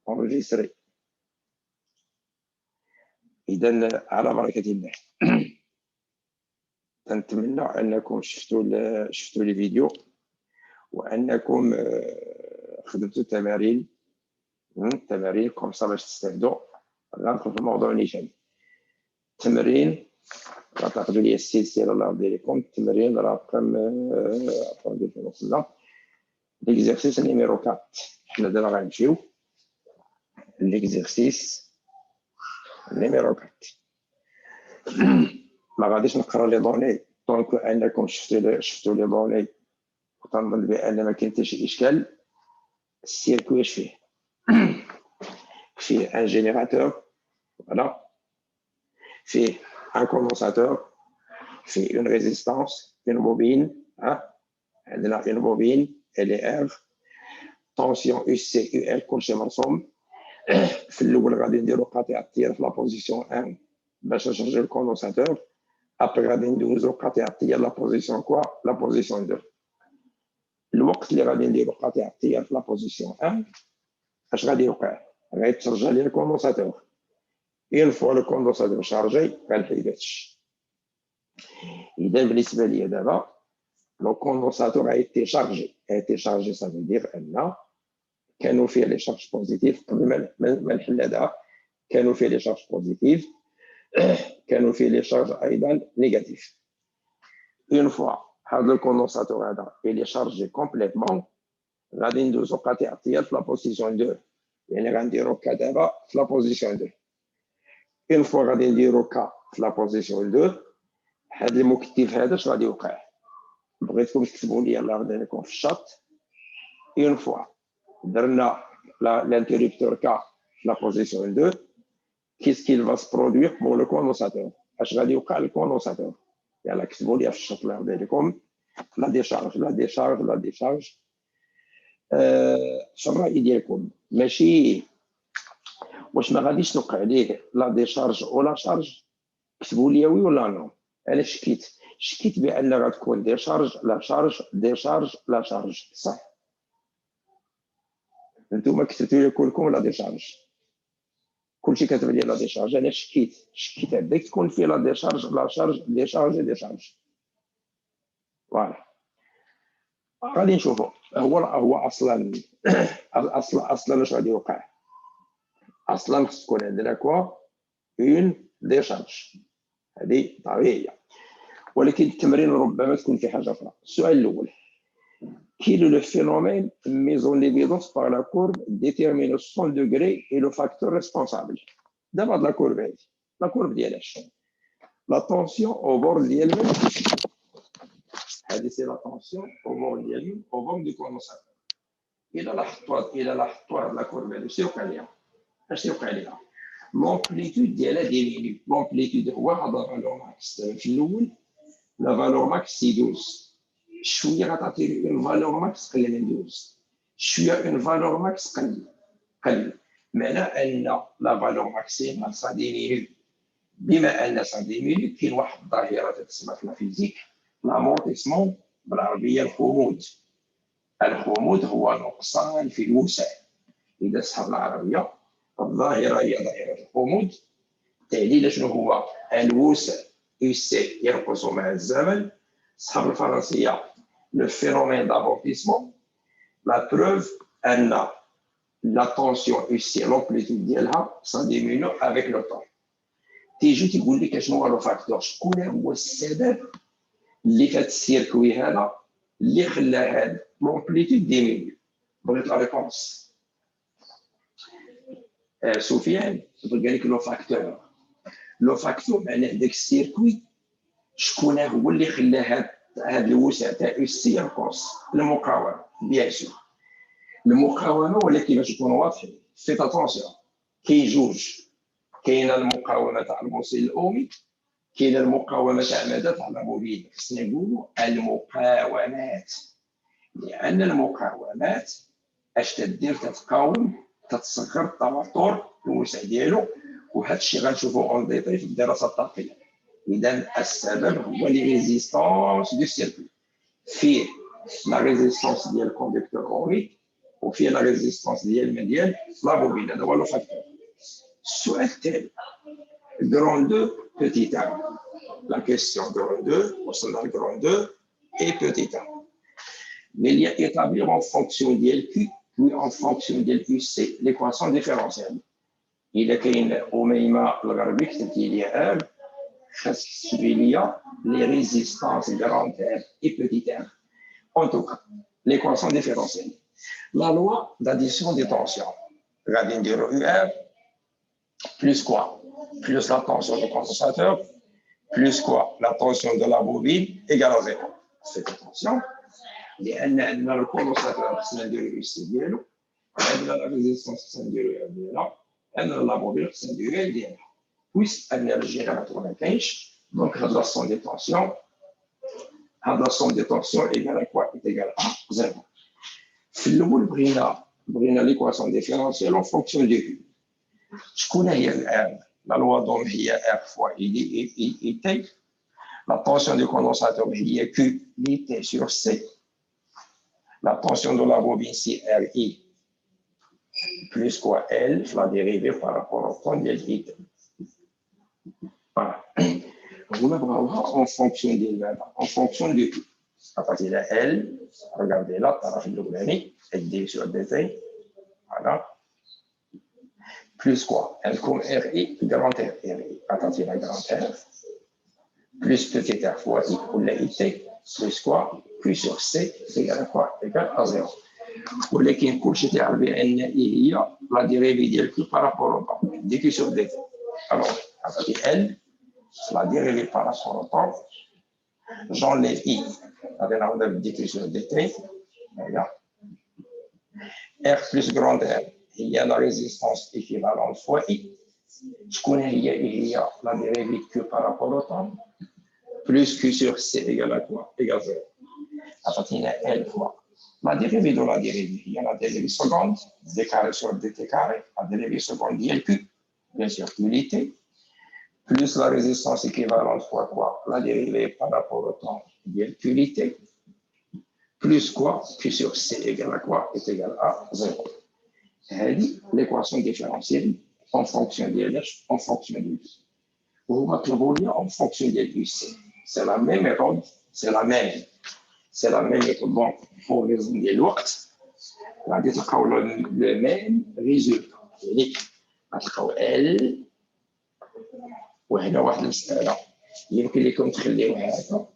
enregistré. إذا على بركة الله. نتمنى أنكم شفتوا لي فيديو وأنكم خدمتوا التمارين كم باش تستافدوا. غندخل في الموضوع نيشان. التمرين غتاخذوا لي السلسلة الله يرضي عليكم. التمرين رقم ليكزيرسيس نيميرو 4. حنا دابا غنمشيو ليكزيرسيس نيميرو 4. ما غاديش نقرا لي دوني دونك انكم شفتوا لي دوني وتنظن بان ما كاين حتى شي اشكال. السيركوي اش فيه ان جينيراتور فوالا، فيه ان كوندونساتور، فيه اون ريزيستانس، اون بوبين عندنا اون بوبين ال ار، طونسيون يو سي يو ال كلشي مرسوم. في الاول غادي نديرو قاطع التيار في لا بوزيسيون 1 باش نشارجيو الكوندونساتور. ابري غادي ندوزو قاطع التيار لا بوزيسيون كوا لا بوزيسيون 2. الوقت اللي غادي نديرو قاطع التيار في لا بوزيسيون 1 اش غادي يوقع؟ غيتشارجا لي الكوندونساتور. اون فوا لو كوندونساتور شارجي غنحيداتش. اذا بالنسبه ليا دابا لو كوندونساتور ايتي شارجي سا فو دير ان كانوا فيه لي شارج بوزيتيف. قبل ما نحل هذا كانوا فيه لي شارج بوزيتيف، كانوا فيه لي شارج ايضا نيجاتيف. اون فوا هذا الكوندونساتور هذا اللي شارجي كومبليتمون غادي ندوزو قاطع التيار في لا بوزيسيون 2، يعني غنديرو كا دابا في لا بوزيسيون 2. اون فوا غادي نديرو كا في لا بوزيسيون 2 هذا المكتف هذا اش غادي يوقع؟ بغيتكم تكتبوا لي الله يرضي عليكم في الشات. اون فوا درنا l'interrupteur K في la position 2, qu'est-ce qu'il va se produire pour le condensateur? اش غادي يوقع للكوندونساتور؟ يلا كتبوا لي في الشات الله يرضي عليكم. لا ديشارج شنو الراي ديالكم؟ ماشي واش ما غاديش توقع ليه لا ديشارج ولا شارج؟ كتبوا لي وي ولا نو. انا شكيت بان غتكون ديشارج لا شارج، ديشارج لا شارج، صح؟ انتم كتبتوا لي كلكم لا ديشارج، كلشي كتب لي لا ديشارج. انا شكيت هذاك تكون فيه لا ديشارج لا شارج، ديشارج. فوالا غادي نشوفوا هو اصلا اش غادي يوقع. اصلا تكون عندنا كوا اون ديشارج، هذه طبيعيه. ولكن التمرين ربما تكون في حاجه اخرى. السؤال الاول: Quel est le phénomène mis en évidence par la courbe déterminant son degré et le facteur responsable? D'abord la courbe ديالاش la tension au bord ديال المنفذ. هذه سي la tension au bord ديال au bord du condensateur. إلا لاحظتوا هاد لا كورب هذه اش يوقع ليها؟ لومبليتود ديالها ديمينيو. لومبليتود هو هذا فالور ماكس. في الاول لا فالور ماكس يدوز شويه، غتعطي اون فالور ماكس قل من دوز شويه، اون فالور ماكس قل معنى ان لا فالور ماكسيمال سا ديمينيو. بما ان سا ديمينيو كاين واحد الظاهره تسمى في الفيزيك لامورتيسمون، بالعربيه الخمود. الخمود هو نقصان في الوسع. اذا صحاب العربيه الظاهره هي ظاهره الخمود. التعليل شنو هو؟ الوسع يسي ينقص مع الزمن. صحاب الفرنسيه le phénomène d'amortissement. La preuve ان la tension ici l'amplitude ديالها ça diminue avec le temps. تيجي تقول لك شنو هو لو فاكتور، شكون هو السبب اللي في هذا السيركوي هذا اللي خلى هذا l'amplitude diminue؟ بغيت لا ريبونس. سفيان قال لك لو فاكتور معناه داك السيركوي شكون هو اللي خلى هذا الوسع تاع السي ينقص؟ المقاومه بيان سور المقاومه. ولكن باش نكونوا واضحين فيت اتونسيون، كاين جوج، كاين المقاومه تاع الموصل الاومي، كاين المقاومه تاع مدى تاع الموبيل. خصنا نقولوا المقاومات، لان المقاومات اش تدير؟ تتقاوم، تتصغر التوتر الوسع ديالو، وهذا الشيء غنشوفوه اون ديتاي في الدراسه الطاقيه. اذا السبب هو لي ريزيستانس دو سيركوي. فيه لا ريزيستانس ديال الكوندكتور اوميك وفيه لا ريزيستانس ديال لا بوبين هذا هو لو فاكتور. السؤال الثاني grand 2 petit 1. La question grand 2 وصلنا ل grand 2 et petit 1. Mais il y a établir en fonction d'L Q puis en fonction d'L Q C l'équation différentielle. Il y a Omeima الغربي كتبت لي R خاص تكتبي لي les résistances grand R et petit R. En tout cas, l'équation différentielle. La loi d'addition des tensions. Regardez dire UR plus quoi? Plus la tension du condensateur, plus quoi? La tension de la bobine égale à 0. Cette tension, لأن le condensateur c'est نديرو UC ديالو، عندنا la résistance نديرو R ديالها، عندنا la bobine نديرو R ديالها. Puisque عندنا الجينيراتور ما كاينش، donc هاد la somme des tensions، هاد la somme des tensions égale à quoi? Est égale à 0. في الأول بغينا l'équation différentielle en fonction du U. شكون هي R? La loi d'Ohm هي R fois IT. La tension du condensateur هي Q IT sur C. La tension de la bobine c'est RI plus quoi L, la dérivée par rapport au temps de IT. Voilà. On va en fonction du Q. À partir de L, regardez là, par rapport à LD sur DT. Voilà. Plus quoi? L comme RI, grand R, RI, à partir de grand R, plus petit R fois I ou la IT, plus quoi? Q sur C, égale à quoi? Égale à 0. ولكن كلشي تعرف بأن إيه هي لا ديريفي ديال Q par rapport au temps, dq sur dt. Alors, à partir de L, la dérivée par rapport au temps, j'enlève I, c'est-à-dire on a dq sur dt, regarde. R plus grand R, il y a la résistance équivalente fois I. Je connais il y a la dérivée Q par rapport au temps, plus Q sur C égale à quoi? Égale 0. À partir de L fois la dérivée de la dérivée, il y a la dérivée seconde, d carré sur dt carré, la dérivée seconde dLQ, bien sûr l'unité, plus la résistance équivalente fois quoi? La dérivée par rapport au temps dLQ unité, plus quoi? Q sur C égale à quoi? Est égal à 0. Elle dit l'équation différentielle en fonction de LH, en fonction de U. Vous votre volume en fonction de UC. C'est la même méthode, c'est la même méthode. Bon, pour résumer l'autre, on va dire le même résultat. Donc, L, وهنا واحد المسألة يمكن لكم تخليوها هكا،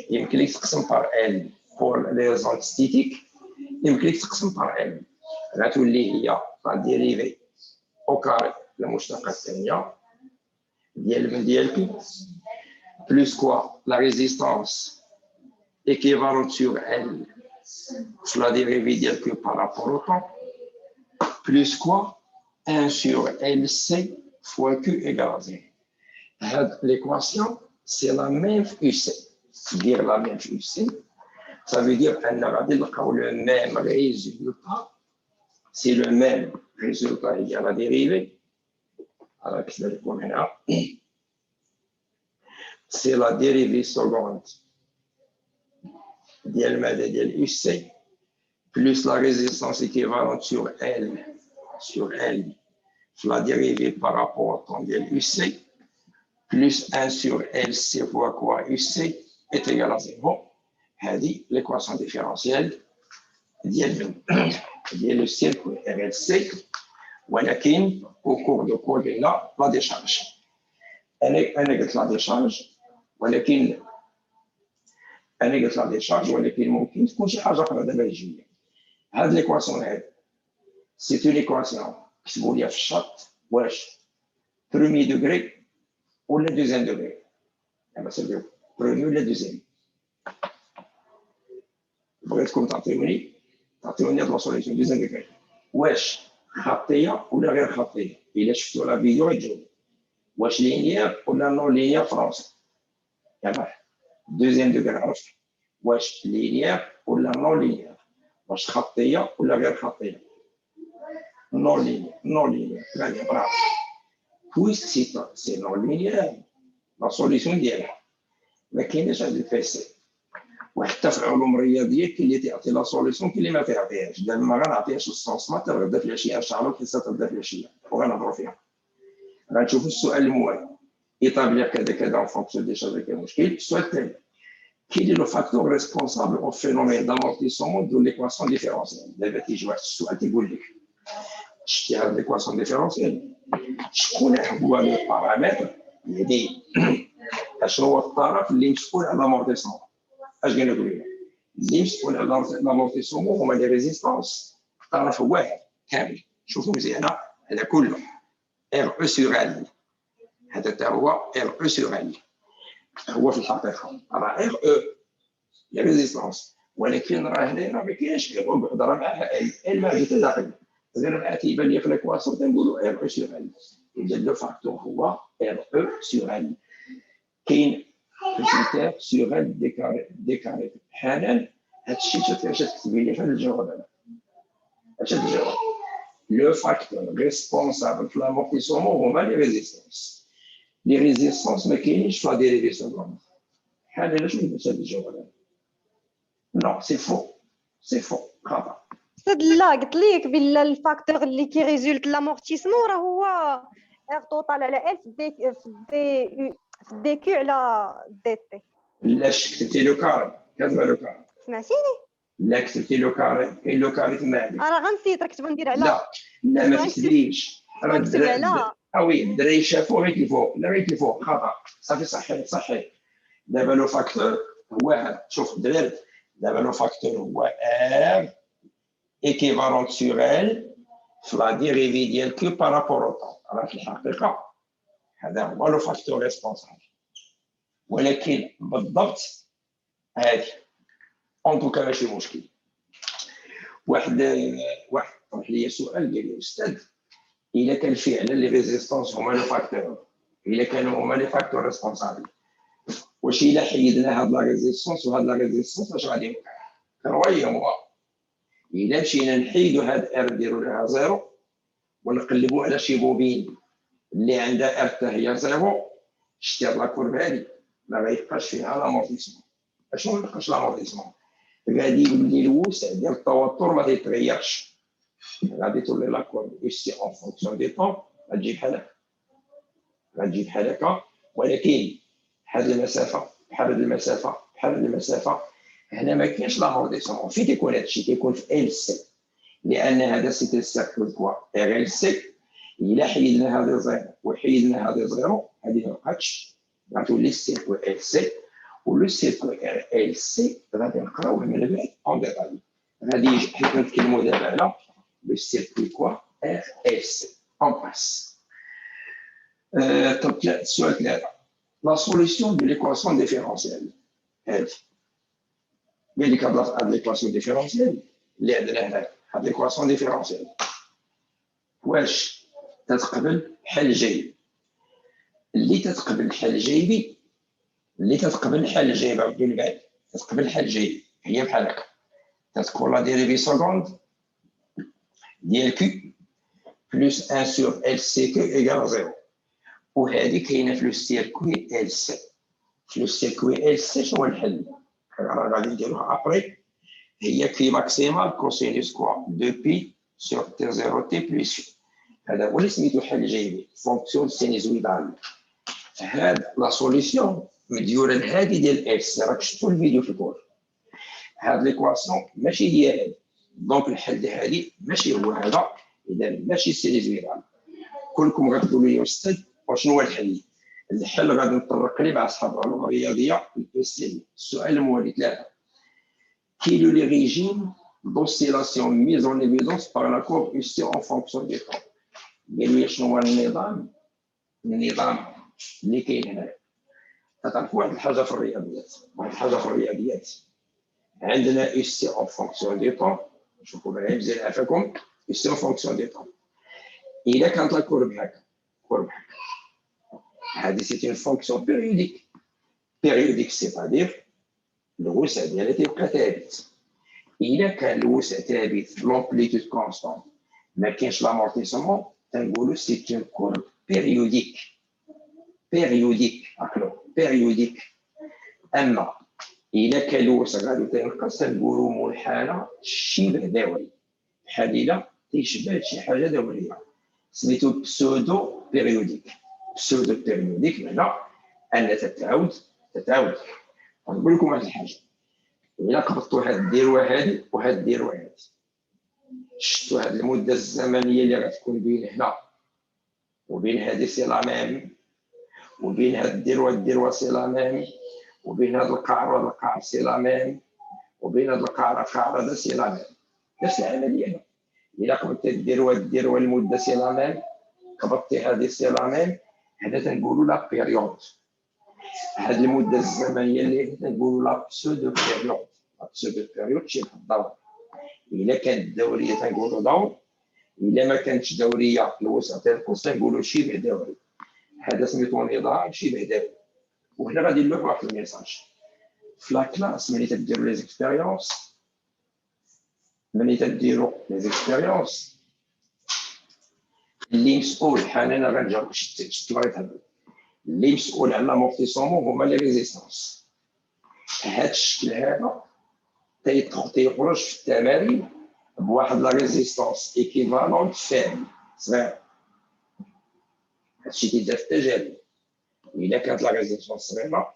يمكن لك تقسم بار L pour les zones statiques، يمكن لك تقسم بار L غتولي هي لا ديريفي او كاري المشتقة الثانية ديال Q plus quoi? La résistance équivalente sur L sur la dérivée de Q par rapport au temps, plus quoi? 1 sur LC fois Q égale à 0. L'équation, c'est la même UC. Dire la même UC, ça veut dire qu'elle n'a pas le même résultat. C'est le même résultat, il y a la dérivée. Alors, c'est la dérivée seconde de UC plus la résistance équivalente sur L, la dérivée par rapport au temps de UC, plus 1 sur LC fois quoi? UC est égal à 0. C'est l'équation différentielle le circuit RLC, ولكن au cours de cours de la décharge. أنا قلت la décharge ولكن ممكن تكون شي حاجة أخرى دابا جاية. هاد ليكواسيون هادي سي اون ليكواسيون كتبوا ليها في الشرط واش بروميي دوغري ولا دوزيام دوغري. دابا سيريو بروميي ولا دوزيام. بغيتكم تعطيوني هاد لا سوليسيون دوزيام دوغري واش خطية ولا غير خطية. إلا شفتوا لا فيديو غتجاوبوا واش لينيير ولا نون لينيير فرونسي. يلاه دوزيام دوغري عرفت واش لينيير ولا نون لينيير، واش خطية ولا غير خطية. نون لينيير يعني برافو. بويسك سي نون لينيير لا سوليسيون ديالها ما كايناش هاد البيسي وحتى في العلوم الرياضيه كاين اللي تعطي لا سوليسيون كاين اللي ما تعطيهاش. دابا ما غنعطيهاش السونس مات غدا في العشيه ان شاء الله الحصه تبدا في العشيه وغنهضروا فيها. غنشوفوا السؤال الموالي ايطابليغ كذا كذا اون فونكسيون دي شارج كاين مشكل. السؤال الثاني كاين لو فاكتور ريسبونسابل او فينومين دامورتيسمون دو ليكواسيون ديفيرونسيال. دابا تيجي واحد السؤال تيقول لك شتي هاد ليكواسيون ديفيرونسيال شكون هو لو بارامتر يعني اشنو هو الطرف اللي مسؤول على الامورتيسمون؟ اش قالوا لنا اللي مسؤول على الامورتيسمون هما لي ريزيستونس طرف واحد كامل. شوفوا مزيان هذا كله ار او سور ال، هذا حتى هو ار او سور ال. هو في الحقيقه راه ار او لي ريزيستونس، ولكن راه هنا ما كاينش نهضر معها ال ما تتداخل غير مع تيبان لي في ليكواسيون تنقولوا ار او سور ال. اذا لو فاكتور هو ار او سور ال. كاين كريتير سور ال ديكاري. حالا هادشي تكتبي لي في الجواب. هذا اش الجواب؟ لو فاكتور ريسبونسابل في لامورتيسمون هما لي ريزيستونس. لي ريزيستونس ما كاينينش في لا ديريفي سكوند. حالا علاش ما يبانش هذا الجواب هذا؟ نو سي فو، سي فو خطا. استاذ لا قلت لك بلا الفاكتور اللي كيريزولت لامورتيسمون راه هو ار توتال على ال في دي كيو على دي تي. لا كتبتي لو كاري كاتبه لو كاري. سمعتيني؟ لا كتبتي لو كاري كاين لو كاري تما عندك. انا غنسيت راه كنت غندير على لا ما تكتبيش راه غنكتب على وي الدراري شافوا غير الفوق. لا غير الفوق خطا صافي صحيح. دابا لو فاكتور هو هذا. شوف الدراري دابا لو فاكتور هو ار équivalente sur elle في la dérivée ديال Q par rapport au temps. راه في الحقيقة هذا هو لو فاكتور ريسبونسابل، ولكن بالضبط هذه اون توكا ماشي مشكل. واحد طرح لي سؤال قال لي استاذ الا كان فعلا لي ريزيستونس هما لو فاكتور، الا كانوا هما لي فاكتور ريسبونسابل، واش الا حيدنا هاد لا ريزيستونس وهاد لا ريزيستونس اش غادي يوقع؟ كنروي هو إلا مشينا نحيدو هاد ار نديرو لها زيرو ونقلبو على شي بوبين اللي عندها ار حتى هي زيرو، شتي هاد لاكورب هادي ما غيبقاش فيها لامورتيسمون. اشنو ما يبقاش لامورتيسمون؟ غادي يولي الوسع ديال التوتر ما تيتغيرش. غادي تولي لاكورب سي اون فونكسيون دي طون غتجي بحال هكا، ولكن بحال المسافه بحال المسافه هنا ما كاينش لامورتيسمون. فين تيكون هادشي؟ تيكون في ال سي، لان هذا سيتي سيركل كوا ار ال سي. الا حيدنا هذه زيرو وحيدنا هذه زيرو هذه ما بقاتش، غتولي السيركل ال سي. ولو سيركل ار ال سي غادي نقراوه من بعد اون ديتاي. غادي حيت نتكلموا دابا على لو سيركل كوا ار ال سي اون باس. طب السؤال 3 لا سوليسيون دو ليكواسيون ديفيرونسيال. هذه قال لك هاد ليكواسيون ديفيرونسيال اللي عندنا هنا، هاد ليكواسيون ديفيرونسيال واش تتقبل حل جيد؟ اللي تتقبل حل جيد بدون بعد تتقبل حل جيد هي بحال هكا. تتكون لا ديريفي سكوند ديال كيو بلس 1 سور ال سي كيو ايكال 0، وهذه كاينه في لو سيركوي ال سي. في لو سيركوي ال سي شنو الحل؟ غادي نديروها ابري. هي كي ماكسيمال كوسينوس كوا 2 بي سور تي 0 تي بلس. هذا هو اللي سميتو حل جيبي فونكسيون سينيزويدال. هاد لا سوليسيون مديوره لهادي ديال اكس. راك شفتوا الفيديو في الكور. هاد ليكواسيون ماشي هي هادي، دونك الحل ديال هادي ماشي هو هذا، اذا ماشي سينيزويدال. كلكم غتقولوا لي استاذ وشنو هو الحل؟ الحل غادي نطرق ليه مع اصحاب العلوم الرياضيه الاسلاميه. السؤال الموالي 3 quel est le régime d'oscillation mis en évidence par la courbe ici en fonction du temps. قالوا لي شنو هو النظام اللي كاين هنا. تعرفوا واحد الحاجه في الرياضيات، عندنا ici en fonction du temps. شوفوا معايا مزيان عافاكم ici en fonction du temps. الا كانت لا كورب هكا هذه سيتي فونكسيون بيريوديك سيتادير الوسع ديالها تيبقى ثابت. الا كان الوسع ثابت لومبليتود كونستون ما كاينش لامورتيسمون تنقولوا سي اون كورب بيريوديك. اما الا كان الوسع غادي تنقص تنقولوا منحنى شبه دوري، بحال الا تيشبه شي حاجه دوريه سميتو بسودو بيريوديك. بسودو بيريوديك معنى ان تتعاود. نقول لكم واحد الحاجه، الا قبضتوا هاد الديروه هادي وهاد الديروه هادي، شفتوا هاد المده الزمنيه اللي غتكون بين هنا وبين هادي سي لا ميم، وبين هاد الديروه سي لا ميم، وبين هاد القعر وهاد القعر سي لا ميم، وبين هاد القعر هذا سي لا ميم. نفس العمليه هنا، الا قبضتي الديروه المده سي لا ميم، قبضتي هادي سي لا ميم، هذا تنقولوا لا بيريود. هاد المده الزمنيه اللي تنقولوا لا بسودو بيريود. لا بسودو بيريود شي الدور. الا كانت دوريه تنقولوا دور، الا ما كانتش دوريه الوسع تنقص تنقولوا شبه دوري. هذا سميتو نظام شبه دوري. وهنا غادي نلوحوا واحد الميساج في لا كلاس ملي تديروا لي زيكسبيريونس. اللي مسؤول حاليا غنجاوب شت بغيت هذا اللي مسؤول على لامورتيسمون هما لي ريزيستانس. هذا الشكل هذا تيخرج في التمارين بواحد لا ريزيستانس ايكيفالون فابل صغير. هادشي تيدار في التجارب. الا كانت لا ريزيستانس صغيره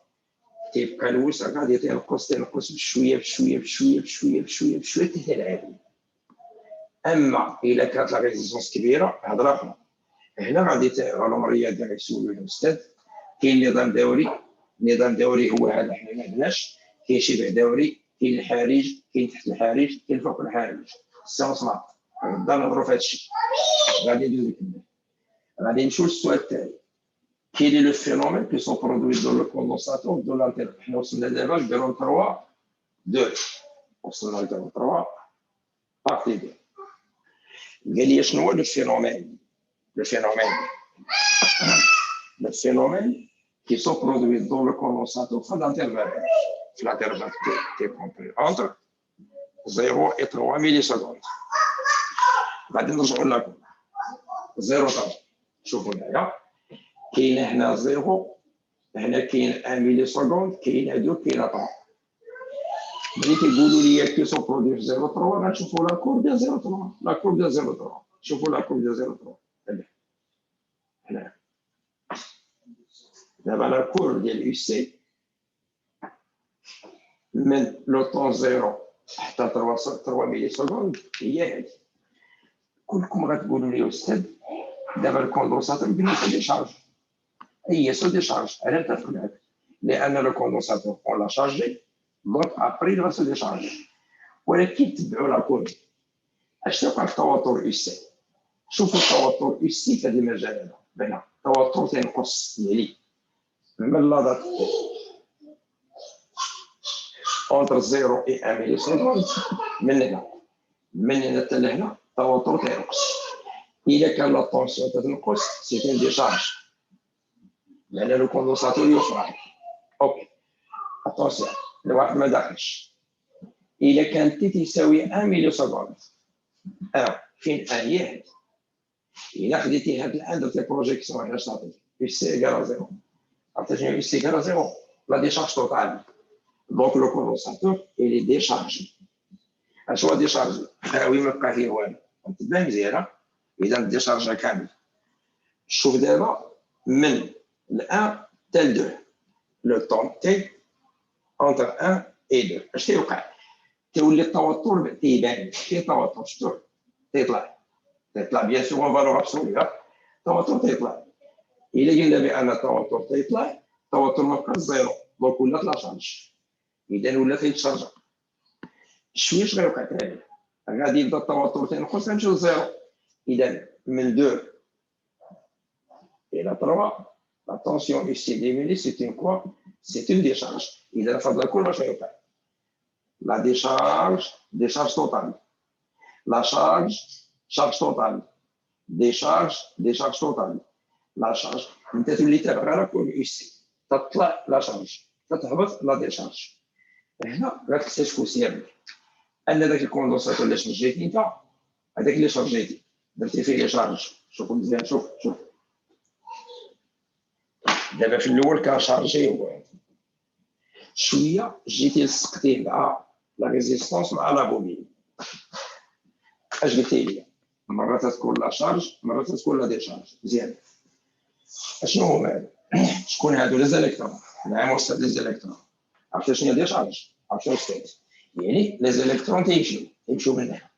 تيبقى الوسع غادي تنقص بشويه بشويه بشويه بشويه بشويه بشويه حتى العالي. اما الا كانت لا ريزيستانس كبيره هضره اخرى. هنا غادي علوم الرياضه غيسولوا الاستاذ كاين نظام دوري. النظام الدوري هو هذا حنا ما عندناش. كاين شبه دوري، كاين الحارج، كاين تحت الحارج، كاين فوق الحارج. السيونس مات نبدا نهضروا في هذا الشيء. غادي ندوز لك غادي نمشيو للسؤال التالي. Quel est le phénomène qui sont produits dans le condensateur de l'antenne? حنا وصلنا دابا نديرو 3 2 وصلنا نديرو 3 بارتي 2. قال لي شنو هو le phénomène qui sont produits dans le condensateur في l'intervalle qui est compris entre 0 et 3 millisecondes. غادي نرجعوا لكم 0 طبعا. شوفوا هنايا كاين هنا 0، هنا كاين 1 ملي سكوند، كاين هادو كاين 3. ملي كيقولوا لي كي سون برودوي في 0 3 غنشوفوا لا كورب ديال 0 3. لا كورب ديال 0 3 شوفوا لا كورب ديال 0 3 هنا. دابا لا كورب ديال يو سي من لو طون 0 حتى 3 ملي سكوند هي هادي. كلكم غتقولوا لي استاذ دابا الكوندونساتور بالنسبه لي شارج. هي سو ديشارج. انا نتفق معك لان لو كوندونساتور اون لا شارجي دونك ابري il va se décharger. ولكن تبعوا لا كورب اش توقع في التوتر يو سي. شوفوا التوتر يو سي في هذه المجال هذا هنا التوتر تينقص ديالي من لا دات اونتر 0 و 1 ملي سكوند. من هنا حتى لهنا التوتر تينقص. الا كان لا طونسيون تتنقص سي ان ديشارج لان لو كوندونساتور يفرغ. اوكي اتونسيون الواحد ما داخلش. الا كان تي تساوي 1 ملي سكوند فين هي هادي. الا خديتي هاد الان درتي بروجيكسيون هنا تعطيك يو سي ايكال 0. عرفتي يو سي ايكال 0 لا ديشارج توتال. دونك لو كوندونساتور الي ديشارجي. اش هو ديشارجي؟ خاوي ما بقى فيه والو. تبان مزيانه اذا ديشارجا كامل. شوف دابا من ل1 حتى ل2 لو طون تي اونتر 1 اي 2 اش تيوقع؟ تولي التوتر تيبان. كاين توتر شفتوه تيطلع بيان سور اون فالور ابسولو. التوتر تيطلع. الا قلنا بان التوتر تيطلع التوتر ما بقاش زيرو دونك ولات لا شارج. اذا ولا تيتشارجا شويه اش غيوقع ثاني؟ غادي يبدا التوتر تينقص غنمشيو لزيرو. اذا من 2 الى 3 la tension ici diminuée, c'est une quoi? C'est une décharge. إذا فضل كل ما يوقع. La décharge totale. La charge totale. Décharge totale. La charge. أنت تولي تابع على كل إيسي. تطلع لا شارج. تتهبط لا ديشارج. هنا غتكتشفوا سير أن داك الكوندونساتور اللي شارجيتي أنت هذاك اللي شارجيتي درتي فيه لي شارج. شوفوا مزيان شوف. دابا في الاول كان شارجي هو شويه جيتي لصقتيه مع لا ريزيستونس مع لا بوبين. اش قلتي لي؟ مره تكون لا شارج مره تكون لا ديشارج. مزيان. اشنو هما هادو؟ شكون هادو؟ لي زيليكترون. نعم استاذ، لي زيليكترون. عرفتي شنو هي ديشارج؟ عرفتي شنو استاذ؟ يعني لي زيليكترون تيمشيو من هنا.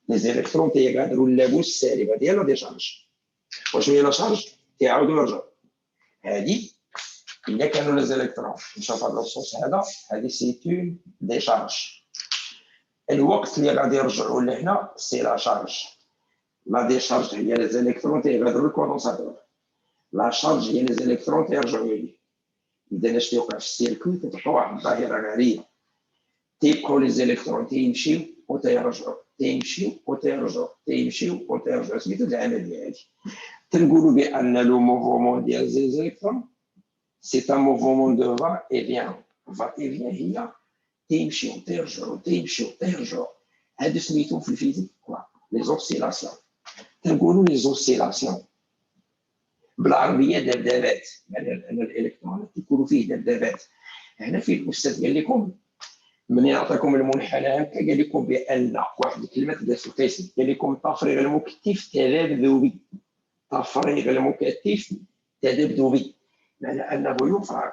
لي زيليكترون تيغادروا اللابوس السالبه ديال لا ديشارج. وشنو هي لا شارج؟ تيعاودوا يرجعوا. هادي الا كانوا لي زيليكترون مشاو في هذا الصوص هذا، هادي سيتون ديشارج. الوقت اللي غادي يرجعوا لهنا سي لا شارج. لا ديشارج هي لي زيليكترون تيغادروا الكوندونساتور، لا شارج هي لي زيليكترون تيرجعوا ليه. اذا اش تيوقع في السيركوي؟ تتوقع واحد الظاهره غريبه، تيبقاو لي زيليكترون تيمشيو وتيرجعوا، تيمشيو وتيرجعوا، تيمشيو وتيرجعوا. سميتو العمليه هذه. تنقولوا بان لو موفمون ديال زي زيليكترون سي ان موفمون دو فا اي فيان. فا اي فيان هي تيمشيو تيرجعوا تيمشيو تيرجعوا. هادو سميتهم في الفيزيك لي زوسيلاسيون. تنقولوا لي زوسيلاسيون بالعربيه دبدبات. يعني الالكترون تيكونوا فيه دبدبات. هنا في الاستاذ قال لكم من عطاكم المنحنى هكا، قال لكم بان واحد الكلمه درت القيس، قال لكم تفريغ المكتف تذبذبي. تفريغ المكتف تذبذبي معنى انه يفرغ.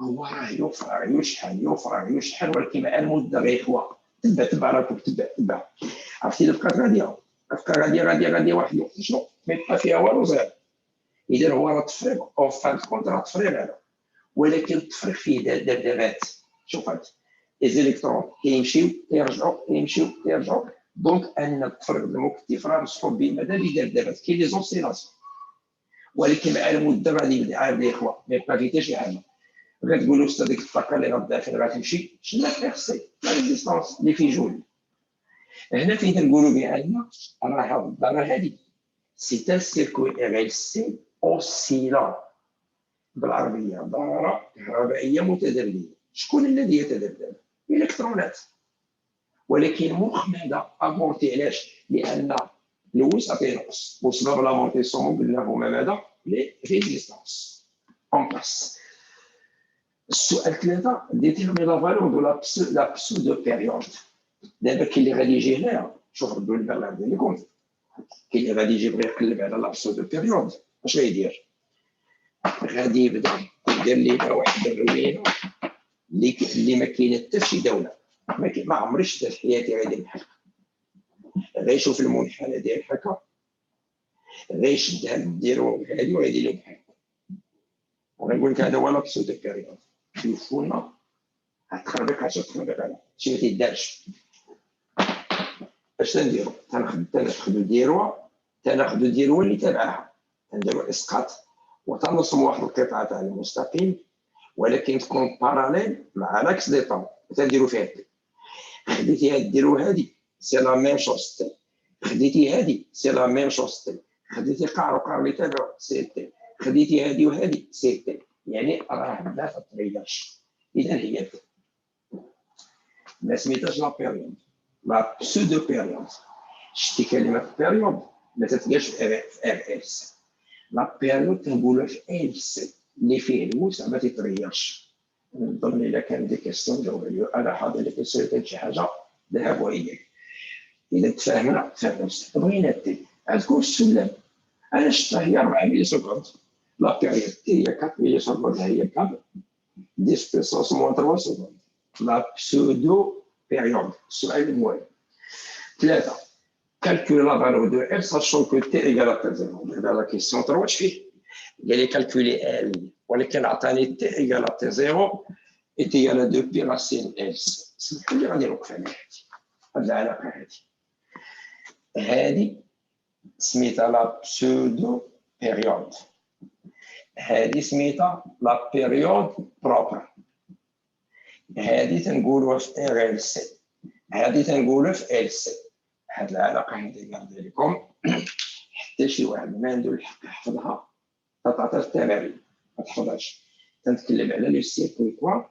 هو راه يفرغ يشحن يفرغ يشحن، ولكن مع المده غيخوى. تبع راكم تبع. عرفتي اللي بقات غاديه؟ بقى غاديه واحد الوقت شنو ما يبقى فيها والو زيرو. اذا هو راه تفريغ او فان كونت راه تفريغ هذا، ولكن التفريغ فيه دبدبات. شوف هاد لي زيليكترون كيمشيو كيرجعوا كيمشيو كيرجعوا. دونك ان التفريغ المكتف راه مسحوب بمدى بدبدبات. كاين لي زوسيلاسيون، ولكن مع المده غادي يبدا يخوى، ما يبقى فيه حتى شي حاجه. غتقولوا استاذ ديك الطاقه اللي غتبدا فين غتمشي؟ شنو كيخصي؟ لا ريزيستونس اللي في جول. هنا فين تنقولوا بان راه هذه سي ان سيركوي ار ال سي اوسيلون. بالعربيه دائره كهربائيه متذبذبه. شكون الذي يتذبذب؟ الالكترونات. ولكن مخمده امونتي. علاش؟ لان الوسع تينقص، وسبب لامونتيسيون قلنا هما ماذا؟ لي ريزيستونس اون بلاس. السؤال 3 ديتيرمي لا فالور دو لا بسودو بيريود. دابا كاين اللي غادي يجي هنايا، شوف ردوا البال ديالكم، كاين اللي غادي يجي بغا يقلب على لا بسودو بيريود. اش غيدير؟ غادي يبدا يدير لينا واحد الروينه اللي ما كاينه حتى شي دوله، ما عمري شفتها في حياتي غادي بحال هكا. غيشوف المنحنى ديال هكا، غيشدها ديرو هادي وغيدير له بحال هكا. وغنقول لك هذا هو لا بسودو بيريود. شوفونا غتخربق عشان تخربق على شي ما تيدارش. اش تنديرو؟ تناخدو ديروه اللي تبعها، تنديرو اسقاط وتنرسمو واحد القطعه تاع المستقيم، ولكن تكون باراليل مع لاكس دي طون. تنديرو فيها التي. خديتي ديرو هادي سي لا ميم شوز تي، خديتي هادي سي لا ميم شوز تي، خديتي قعر اللي تابعو سي تي، خديتي هادي وهادي سي تي. يعني راه ما تتغيرش. اذا هي تي. ما سميتهاش لا بيريود، لا بسودو بيريود. شتي كلمه بيريود ما تتلقاش في ار اس. لا بيريود تنقولها في ال سي اللي فيه الوسع ما تيتغيرش. نظن الا كان دي كيستيون جاوب عليا. انا حاضر لك سيرت شي حاجه ذهب واياك. اذا تفاهمنا بغينا تي غتكون السلم. انا شفتها هي 4 ملي سكوند. لا بيريود تي هي 4 ملي سكوند، هي 4 10 بيسونس موان 3 سكوند. لا بسودو بيريود. السؤال المهم 3 calculer la valeur de L sachant que T égale à T0. Dans la question 3 je fais قال لي calculer L ولكن عطاني T égale à T0 et T égale à 2 pi racine L. سمحوا لي غادي نوقف على هذه العلاقه. هذه سميتها لا بسودو بيريود، هذه سميتها لا بيريود بروبر. هذه تنقولوها في ار ال سي، هذه تنقولوها في ال سي. هاد العلاقه هذه قاعده لكم حتى شي واحد ما عنده الحق يحفظها تعطى التمارين ما تحفظهاش. تنتكلم على لو سيركوي كوا،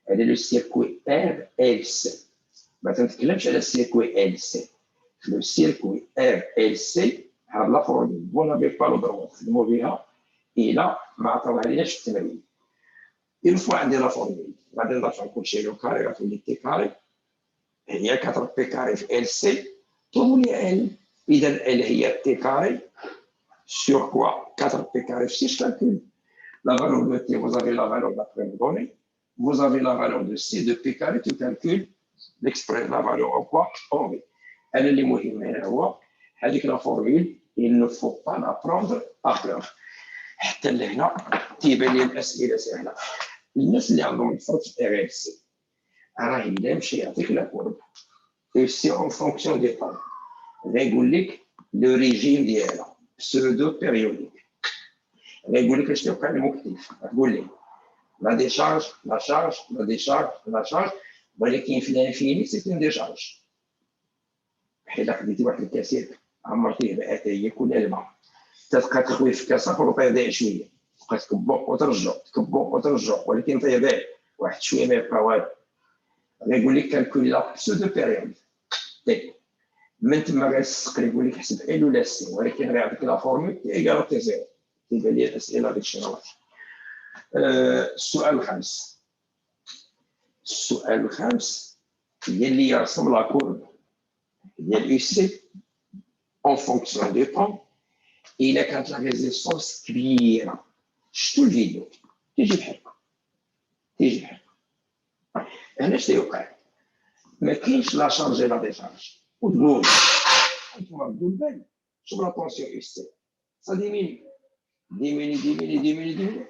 على لو سيركوي ار ال سي. ما تنتكلمش على السيركوي ال سي. لو سيركوي ار ال سي هاد لا فورمول فون افيك با لو دروا تخدموا بها الى ما عطاوها ليناش في التمارين. Une fois عندي لا فورمول غادي نرجع كلشي لو كاري غتولي تي كاري هي 4 بي كاري في ال سي طولي ال اذا ال هي تي كاري sur quoi 4 pi carré si je calcule la valeur de t vous avez la valeur d'après le donné vous avez la valeur de c de pi carré tu calcules la valeur en quoi en v elle est مهم هنا هو هذيك لا فورمول il ne faut pas la prendre par cœur حتى لهنا تيبان لي الاسئله سهله الناس اللي عندهم الفرق في ار ال سي راه الا مشى يعطيك لا كورب اي سي اون فونكسيون دي طون غايقول لك لو ريجيم ديالها pseudo périodique غايقول لك اش توقع المكتف تقول لي لا ديشارج لا شارج لا ديشارج لا شارج ولكن في الانفيني سي اون ديشارج بحال خديتي واحد الكاسير عمرتيه باتايه كل الماء تبقى تخوي في كاسه وطيضيع شويه تبقى تكبو وترجع تكبو وترجع ولكن طيضيع واحد شويه ما يبقى والو غايقول لك كالكولي لا بسودو بيريود من تما غيسق لك يقول لك حسب ال ولا سي ولكن غيعطيك لا فورمول تي ايكال تي زيرو تيبان لي الاسئله هذاك الشيء راه السؤال الخامس هي اللي يرسم لا كورب ديال يو سي اون فونكسيون دو طون الا كانت لا ريزيستونس كبيره شفتوا الفيديو تيجي بحال هنا اش تيوقع ما كاينش لا شارج لا ديشارج وتقول انتم ردوا البال شوف لا طونسيون يو سي سا ديميني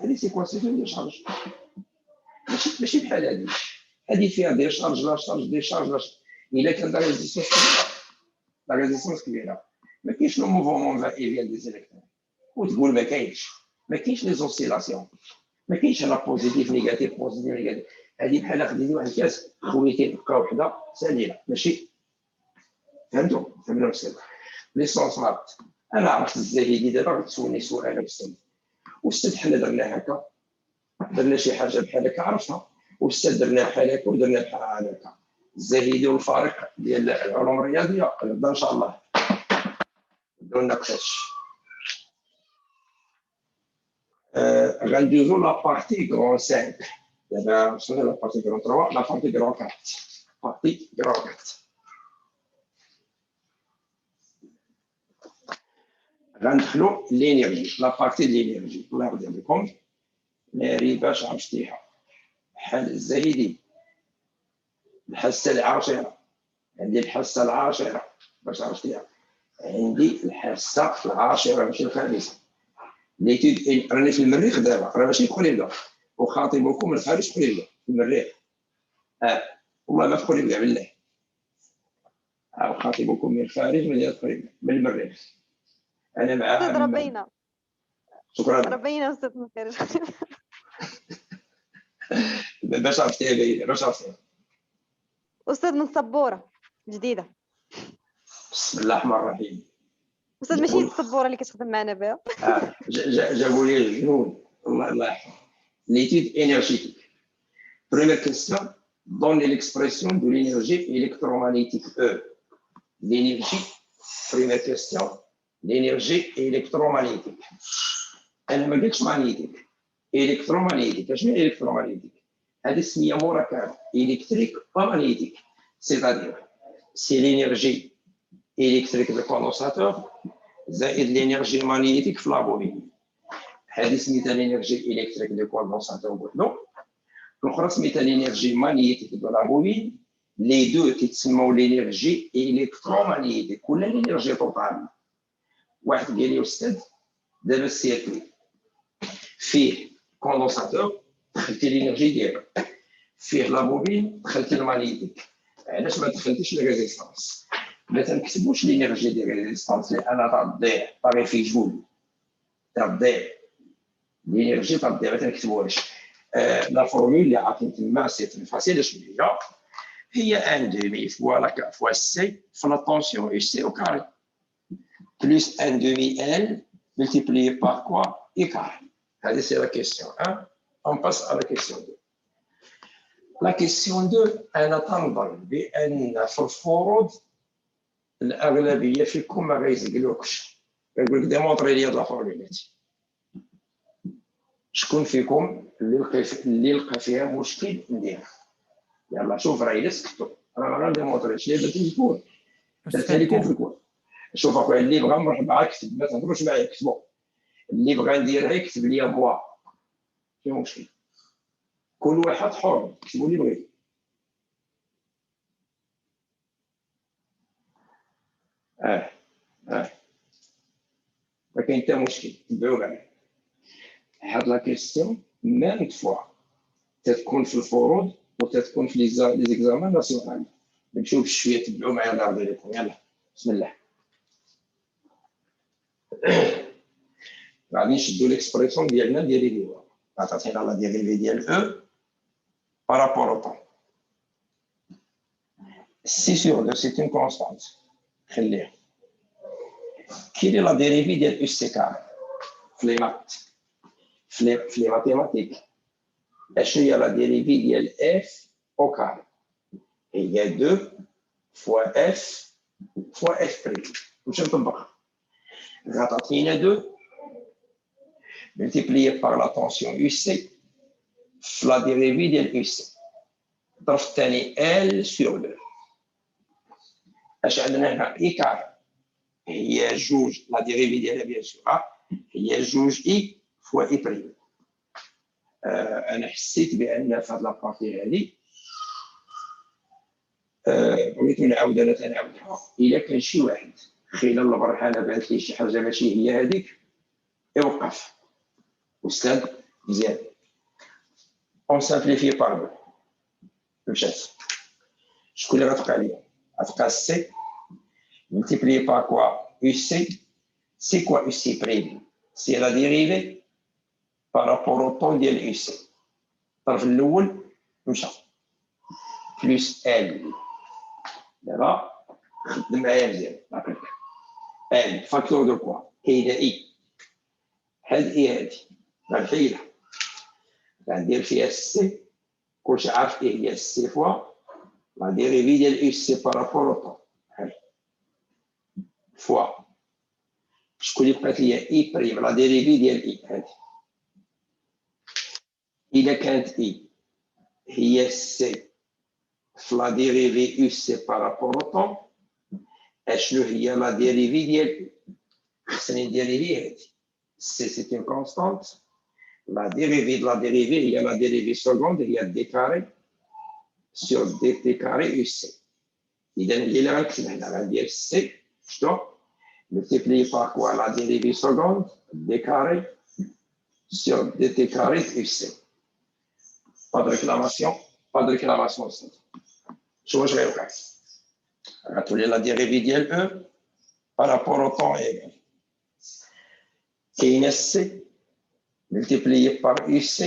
هذه سي كوا سي دو شارج ماشي بحال هذه فيها دي شارج لا شارج دي شارج الا كان لا ريزيستونس كبيره ما كاينش لو موفمون فا اي فيان دي زيليكترون وتقول ما كاينش لي زوسيلاسيون ما كاينش لا بوزيتيف نيجاتيف هذه بحال خديتي واحد الكاس خويتي دقه وحده سالينا ماشي فهمتوا المسألة ليسونس مارت انا عرفت الزاهدي دابا غتسولني سؤال استاذ حنا درنا هكا درنا شي حاجه بحال هكا عرفتها واستاذ درنا بحال هكا ودرنا بحال هكا الزاهدي والفارق ديال العلوم الرياضيه غدا ان شاء الله نبداو نناقش غندوزو لا بارتي غران 5 دابا وصلنا لا بارتي غران 3 لا بارتي غران 4 غندخلو لينيرجي لا بارتي ديال لينيرجي الله يرضي عليكم ناري باش عرفتيها بحال الزايدي الحاسه العاشره عندي الحاسه العاشره باش عرفتيها عندي الحاسه العاشره ماشي الخامسه ليتيد راني في المريخ دابا راه ماشي في قريبه وخاطبكم من الخارج قريبه في المريخ والله ما في قريبه بالله وخاطبكم من الخارج من قريبه من المريخ انا مع استاذ ربينا شكرا ربينا استاذ مخير باش عرفتيها باينه باش عرفتيها استاذ من السبوره جديده بسم الله الرحمن الرحيم استاذ ماشي السبوره اللي كتخدم معنا بها جابوا لي الجنون الله يرحمه l'étude énergétique première question donnez l'expression de l'énergie électromagnétique E l'énergie première question l'énergie électromagnétique انا ما قلتش ماغنيتيك électromagnétique اش معنى électromagnétique هذه سميه مركبه électrique ومagnétique c'est-à-dire c'est l'énergie électrique du condensateur زائد l'énergie magnétique في لابوبين هذه سميتها l'énergie électrique du condensateur بوحدو الاخرى سميتها l'énergie magnétique de la bobine les deux كيتسموا l'énergie électromagnétique ولا l'énergie totale واحد قال لي استاذ دابا السيركوي فيه كوندونساتور دخلتي لينيرجي ديالو فيه لا بوبين دخلتي المagnétique علاش ما دخلتيش الريزيستانس ما تنكتبوش لينيرجي ديال الريزيستانس لان تضيع باغي فيه جول تضيع لينيرجي تضيع ما تنكتبوهاش لا فورمول اللي عاطين تما سي فاسيل شنو هي ان دومي فوا سي في لا طونسيون اي سي او كاري plus 1 demi L multiplié par quoi écart. C'est la question 1. On passe à la question 2. La question 2, أنا تنظن بأن في الفروض الأغلبية فيكم ما غيزقلوكش. يقول لك ديمونطري لي هاد لا فورمولات. شكون فيكم اللي لقى فيها مشكل نديرها؟ يلا شوف راهي لا سكتوا، راه ما غنديمونطريش لي درت الكور، درتها لكم في الكور. شوف اخويا اللي بغى مرحبا كتب، ما تهضروش معايا كتبوا. اللي بغى نديرها يكتب لي بوا، فيه مشكل. كل واحد حر كتبوا اللي بغيتو. ما كاين حتى مشكل، تبعوا معايا. هاد لا كيسيون ميم فوا تتكون في الفروض وتتكون في لي زيكزامان ناسيونال. نمشيو بشويه، تبعوا معايا الله يرضي عليكم. يلا بسم الله. غادي نشدو ليكسبريسيون ديالنا ديريفيوها. عطاتينا لا ديريفي ديال او بارابور او طون. سي سور دو سي اون كونستانت، خليها. كي لي لا ديريفي ديال او سي كار في لي مات، في لي ماتيماتيك؟ اشنو هي لا ديريفي ديال اف او كار؟ هي 2 فوا اف فوا اف بريم. نمشي نطبقها. غتعطينا 2 multiplié par la tension UC في la dérivée ديال UC. الطرف الثاني L sur 2. اش عندنا هنا؟ إيكار هي جوج، لا ديريفي ديالها بيان سور هي جوج إي فوا إي بريم. أنا حسيت بأن في هاد لابارتي هادي بغيت نعاود أنا تنعاودها. إلا كان شي واحد خلال البرهانة بعث لي شي حاجة ماشي هي هذيك، يوقف أستاذ مزيان. اون سامبليفي بار دو. مشات. شكون اللي غتبقى ليا؟ غتبقى سي multiplié par quoi? UC. C'est quoi UC prime? C'est la dérivée par rapport au temps ديال UC. الطرف الأول مشى. بلس L. دابا خدم معايا مزيان. L فاكتور دو كوا؟ كاينة إي. هاد إي هادي غنحيدها. غندير فيها سي. كلشي عارف إيه هي سي فوا لا ديريفي ديال UC par rapport au temps. فوا شكون اللي بقات ليا؟ اي بريم، لا ديريفي ديال اي هادي. الا كانت اي هي سي في لا ديريفي يو سي بارابور او طون، اشنو هي لا ديريفي ديال اي؟ خصني نديريفي هادي. سي سي اون كونستانت، لا ديريفي لا ديريفي هي لا ديريفي سكوند هي دي كاري سور دي تي كاري يو سي. اذا هي اللي غنكتب هنا، غندير سي شنو multiplié par quoi? La dérivée seconde d carré sur dt carré de UC. Pas de réclamation, pas de réclamation. Je vais vous dire. Ratouler la dérivée d'L E par rapport au temps égal. KNSC multiplié par UC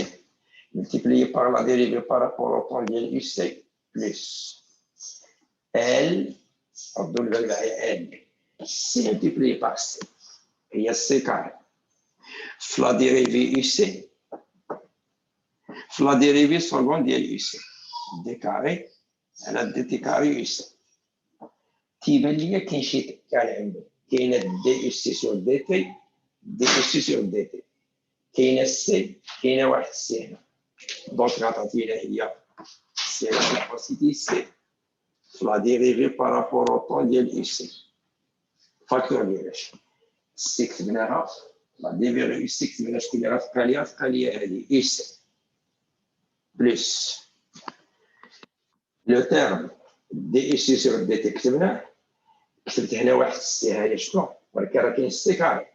multiplié par la dérivée par rapport au temps d'L UC plus L, L. C multiplié par C. Il y a C carré. La dérivée UC, la dérivée seconde de UC. D carré, elle a dt carré UC. تيبان ليا كاين شي كان عنده، كاينه دي UC sur dt، دي UC sur dt. كاينه سي، كاينه واحد سي هنا. دونك غتعطينا هي سي لا كاباسيتي سي la dérivée par rapport au temps ديال UC. فاكتور ديالاش سي كتبناها لا ديفيري سي كتبنا شكون اللي غتبقى ليا؟ غتبقى ليا هادي اي سي بلس لو تيرم دي اي سي سور دي تي كتبناه. كتبت هنا واحد سي هاهي شنو، ولكن راه كاين سي كاري،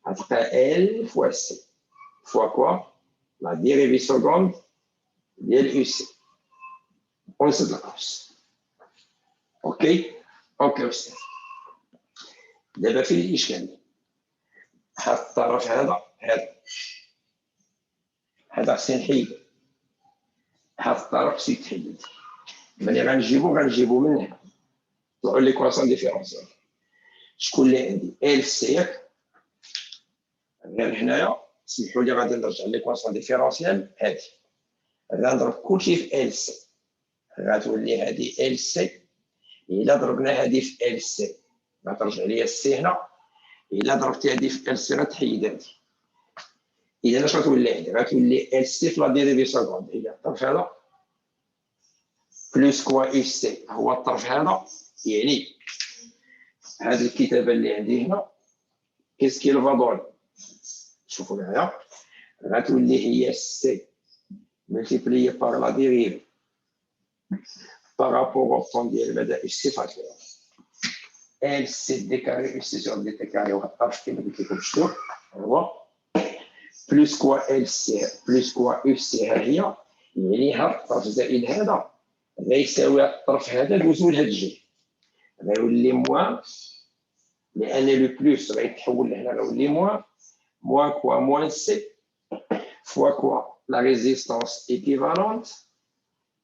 غتبقى ال فوا سي فوا كوا لا ديريفي سكوند ديال يو سي ونسد القوس. اوكي استاذ. دابا فين الاشكال؟ هاد الطرف هذا خصني نحيدو، هاد الطرف خصو يتحيد. ملي غنجيبو من هنا طلعوا لي كواسون ديفيرونسيال. شكون اللي عندي؟ ال سي ياك؟ غير هنايا سمحوا لي غادي نرجع لي كواسون ديفيرونسيال. هادي غنضرب كلشي في ال سي، غتولي هادي ال سي. الا ضربنا هادي في ال سي غترجع ليا السي هنا. الا ضربتي هادي في ال سي غتحيد هادي. اذا اش غتولي عندي؟ غتولي ال سي في لا ديريفي سكوند هي الطرف هذا بلوس كوا اف سي هو الطرف هذا. يعني هذه الكتابه اللي عندي هنا كيسكي الفادون شوفوا معايا غتولي هي سي ملتيبليي بار لا ديريفي بارابور او طون ديال بدا اف سي فاكتور ال سي دي كاري اف سي سور دي تي كاري واحد الطرف كما قلت لكم شفتوه هو بلوس كوا ال سي بلوس كوا اف سي ها هي. يعني هاد الطرف زائد هذا غيساوي الطرف هذا دوزو لهاد الجهه غيولي موان لان لو بلوس غيتحول لهنا غيولي موان كوا موان سي فوا كوا لا ريزيستانس ايكيفالونت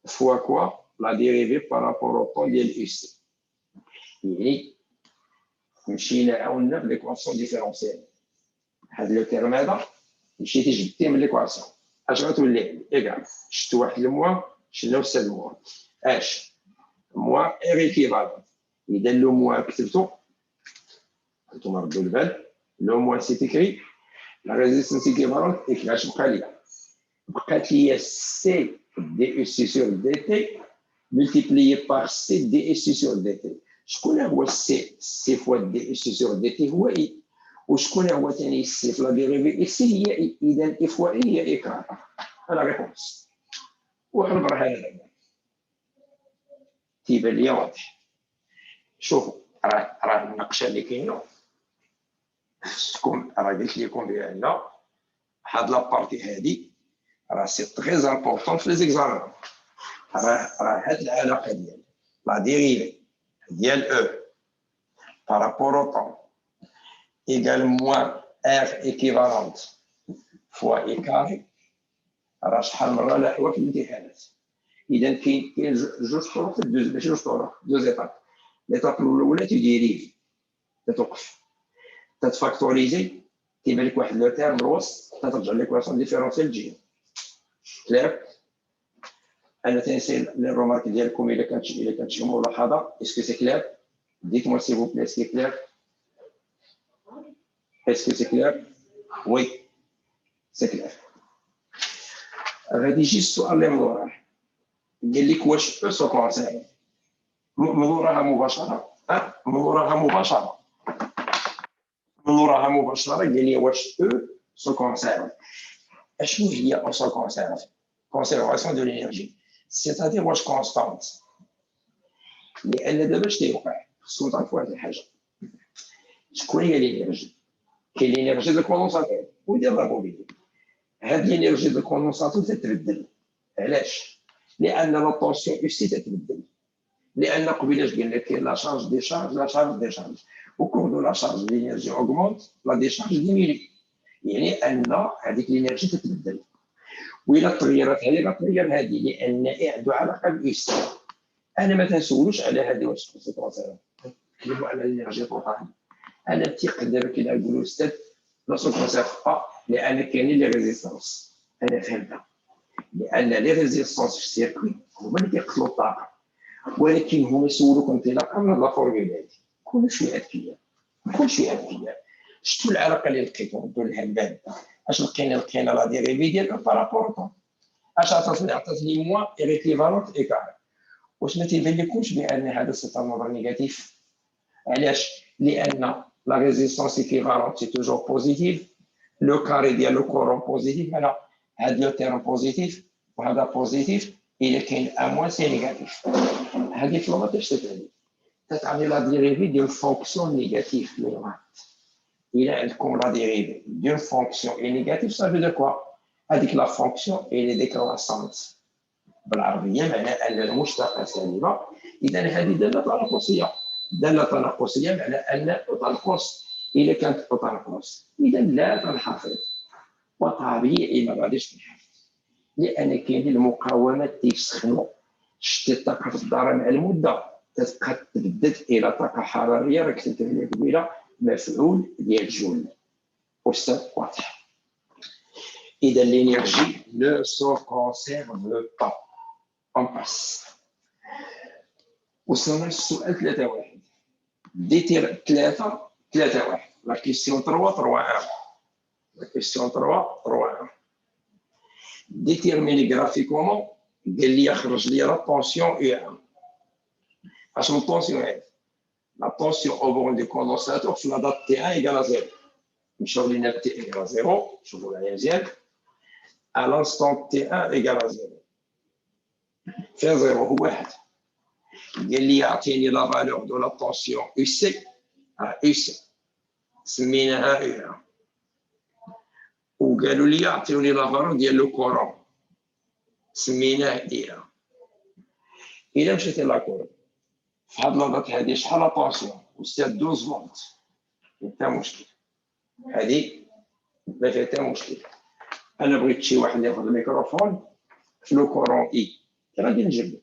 فوا كوا لا ديريفي بارابور او طون ديال اف سي. يعني مشينا عاونا بليكواسيون ديفيرونسيال هاد لو تيرم هذا مشيتي جبتيه من ليكواسيون اش غتولي ايكال شفت واحد الموان شنو هو الموان اش موان ار ايكيفالون. اذا لو موان كتبتو انتم ردوا البال لو موان سي تيكري لا ريزيستانس ايكيفالونت اش بقى ليا بقات ليا سي دي اس سي سور دي تي ملتيبليي بار سي دي اس سي سور دي تي. شكون هو السي؟ سي فوا دي اس سي سور دي تي هو اي. وشكون هو ثاني سي في لا ديريفي اكس هي اي. اذا اي فوا اي هي اي كار. هذا ريبونس وغنبر هذا تيبان لي واضح. شوفوا راه النقشه اللي كاينه شكون راه قلت لكم بان هاد لابارتي هادي راه سي تري امبورطون في لي زيكزامان. راه هاد العلاقه ديال لا ديريفي ديال او بارابور او طون ايكال موان ار ايكيفالونت فوا اي كاري راه شحال مره لاحوا في الامتحانات. اذا كاين جوج طرق في الدوز ماشي جوج طرق دوز ايطاب. ليطاب الاولى تديريفي تتوقف تتفاكتوريزي تيبان لك واحد لو تيرم الوسط تترجع ليكواسيون ديفيرونسيال تجي كلير. انا تنسي لي رومارك ديالكم الا كانت شي ملاحظه اسكو سي كلير ديت موا سي فو بلي سي كلير اسكو سي كلير وي سي كلير. غادي يجي السؤال اللي من وراه قال لك واش او سو كونسير من وراها مباشره من وراها مباشره قال لي واش او سو كونسير. اشنو هي او سو كونسير؟ كونسيرفاسيون دو لينيرجي سيتادير واش كونستانت. لان دابا اش تيوقع خصكم تعرفوا واحد الحاجه شكون هي لينيرجي؟ كاين لينيرجي دو كوندونساتور وديال لا موبيليتي. هاد لينيرجي دو كوندونساتور تتبدل. علاش؟ لان لا طونسيون او سي تتبدل. لان قبيلاش قلنا كاين لا شارج دي شارج لا شارج دي شارج وكور دو لا شارج لينيرجي اوغمونت لا دي شارج ديميني. يعني ان هذيك لينيرجي تتبدل وإلا تغيرت هذه غتغير هذه لان عنده علاقه باس. انا ما تنسولوش على هذه واش كونسيكونسير نتكلموا على لينيرجي طوطال. انا تيق دابا كي نقولوا استاذ لا كونسير با لان كاينين لي ريزيستانس. انا فهمتها لان لي ريزيستانس في السيركوي هما اللي كيقتلوا الطاقه ولكن هما سولوك انطلاقا من لا فورمولا هذه. كونوا شويه اذكياء شفتوا العلاقه اللي لقيتو ردوا لها البال اش لقينا لا ديريفي ديال بارابور اش عطات لي موان ايكيفالونت ايكار. واش ما تيبان لكمش بان هذا سي ان نمبر نيجاتيف؟ علاش؟ لان لا ريزيستانس ايكيفالونت سي توجور بوزيتيف لو كاري ديال لو كورون بوزيتيف. هنا هاد لو تيرم بوزيتيف وهذا بوزيتيف الا كاين ان موان سي نيجاتيف. هذه في اللغه اش تتعني لا ديريفي ديال فونكسيون نيجاتيف لي مات. إلا عندكم لا ديريفي ديال فونكسيون اي نيجاتيف صافي دو كوا هذيك لا فونكسيون اي ديكرواسونت. بالعربيه معناه ان المشتقه سالبه. اذا هذه داله تناقصيه. معناه ان تنقص. الا كانت تنقص اذا لا تنحافظ وطبيعي ما غاديش تنحافظ لان كاين المقاومات تيسخنوا. شتي الطاقه في الدار مع المده تتبقى تبدل الى طاقه حراريه. راك كتبت لي قبيله مفعول ديال جول واستاذ واضح. اذا لينيرجي ne se conserve pas. on passe. وصلنا للسؤال 3-1 ديتير 3-1 لا كيسيون 3-3-1. La question 3, 3. Déterminer graphiquement اللي يخرج لي la tension U1. Parce que la tension est la tension au bord du condensateur sur la date T1 égale à 0. نشوف لنا T égale à 0, نشوفوا la مزيان. À l'instant T1 égale à 0. فين 0 هو 1. قال لي يعطيني لا فالور دو لا طونسيون يو سي يو سي سميناها U1. وقالوا لي يعطيوني لا فالور ديال لو كورون سميناه E1. إلا مشيت لاكور في هاد لاطات هادي شحال لا طونسيون؟ أستاذ 12 فولت. حتى مشكل. هادي ما فيها حتى مشكل. أنا بغيت شي واحد ياخذ الميكروفون في لو كورون إي غادي نجبدو.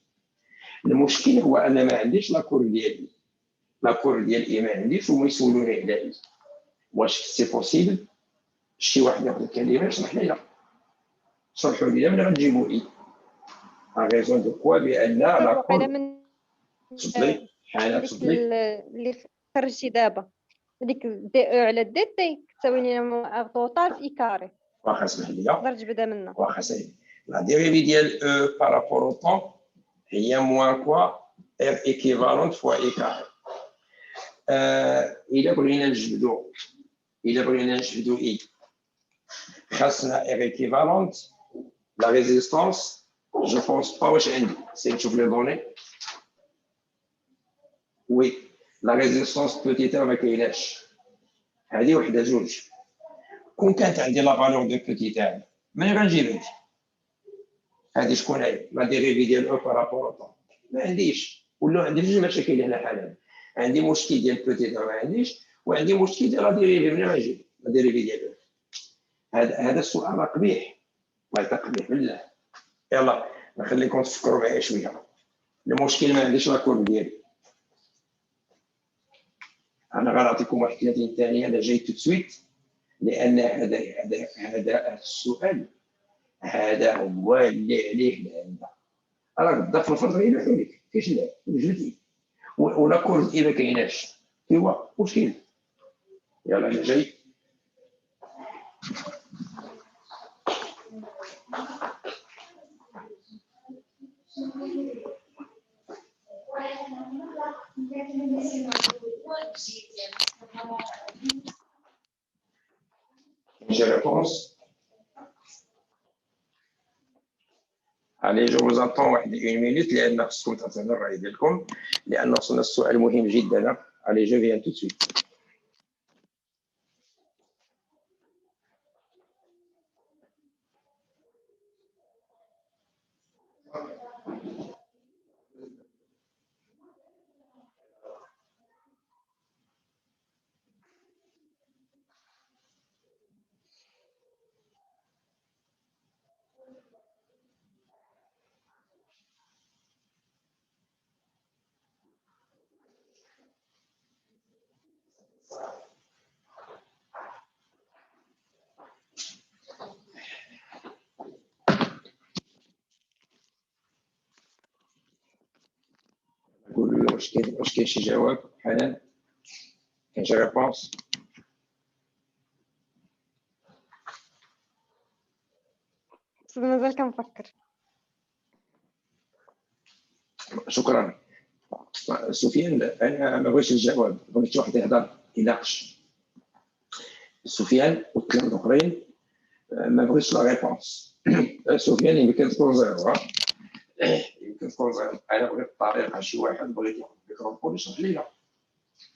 المشكل هو أنا ما عنديش لاكور ديالي. لاكور ديال إي ما عنديش وما يسولوني على إي. واش سي بوسيبل شي واحد ياخذ الكلمة يشرح ليا؟ شرحوا لي ملي غنجيبو إي. غيزون دو كوا بأن لاكور تفضلي حالة تفضلي اللي خرجتي دابا هذيك دي او على دي تي كتساوي لنا توتال في اي كاري. واخا اسمح لي نقدر تبدا منها. واخا سيدي لا ديريفي ديال او بارابور او طون هي موان كوا ار ايكيفالونت فوا اي كاري. الا بغينا نجبدو اي خاصنا ار ايكيفالونت لا ريزيستانس جو بونس با واش عندي سي نشوف لي دوني. وي لا ريزيستانس بوتيتير ما كايناش. هذه وحده جوج. كون كانت عندي لا فالور دو بوتيتير ملي غنجيب هذه شكون هي لا ديريفي ديال او بارابور او طون ما عنديش. ولا عندي جوج مشاكل هنا حالا. عندي مشكل ديال بوتيتير ما عنديش وعندي مشكل ديال لا ديريفي ملي غنجيب لا ديريفي ديال هذا السؤال راه قبيح. الله يقبح بالله. يلا نخليكم تفكروا معايا شويه. المشكل ما عنديش لاكور ديالي. انا غنعطيكم واحد 30 ثانيه انا جاي تو سويت لان هذا السؤال هذا هو اللي عليه العمده. راه غدا في الفرض غيلوحوا لك كاينش لا وجدي ولاكور الا ما كايناش ايوا مشكل. يلا انا جاي. J'ai réponse. Allez, je vous attends une minute لأن خصكم تعطينا الرأي ديالكم لأن وصلنا السؤال مهم جدا. Allez, je viens tout de suite. قولوا لي واش كاين شي جواب حنان؟ كاين شي ريبونس؟ مازال كنفكر. شكرا. سفيان انا ما بغيتش الجواب بغيت واحد يهضر يناقش. سفيان والثلاثه الاخرين ما بغيتش لا ريبونس. سفيان يمكن تكون زيرو. يمكن تكون زيرو. انا بغيت الطريقه شي واحد بغيت ياخذ الميكروفون يشرح لي.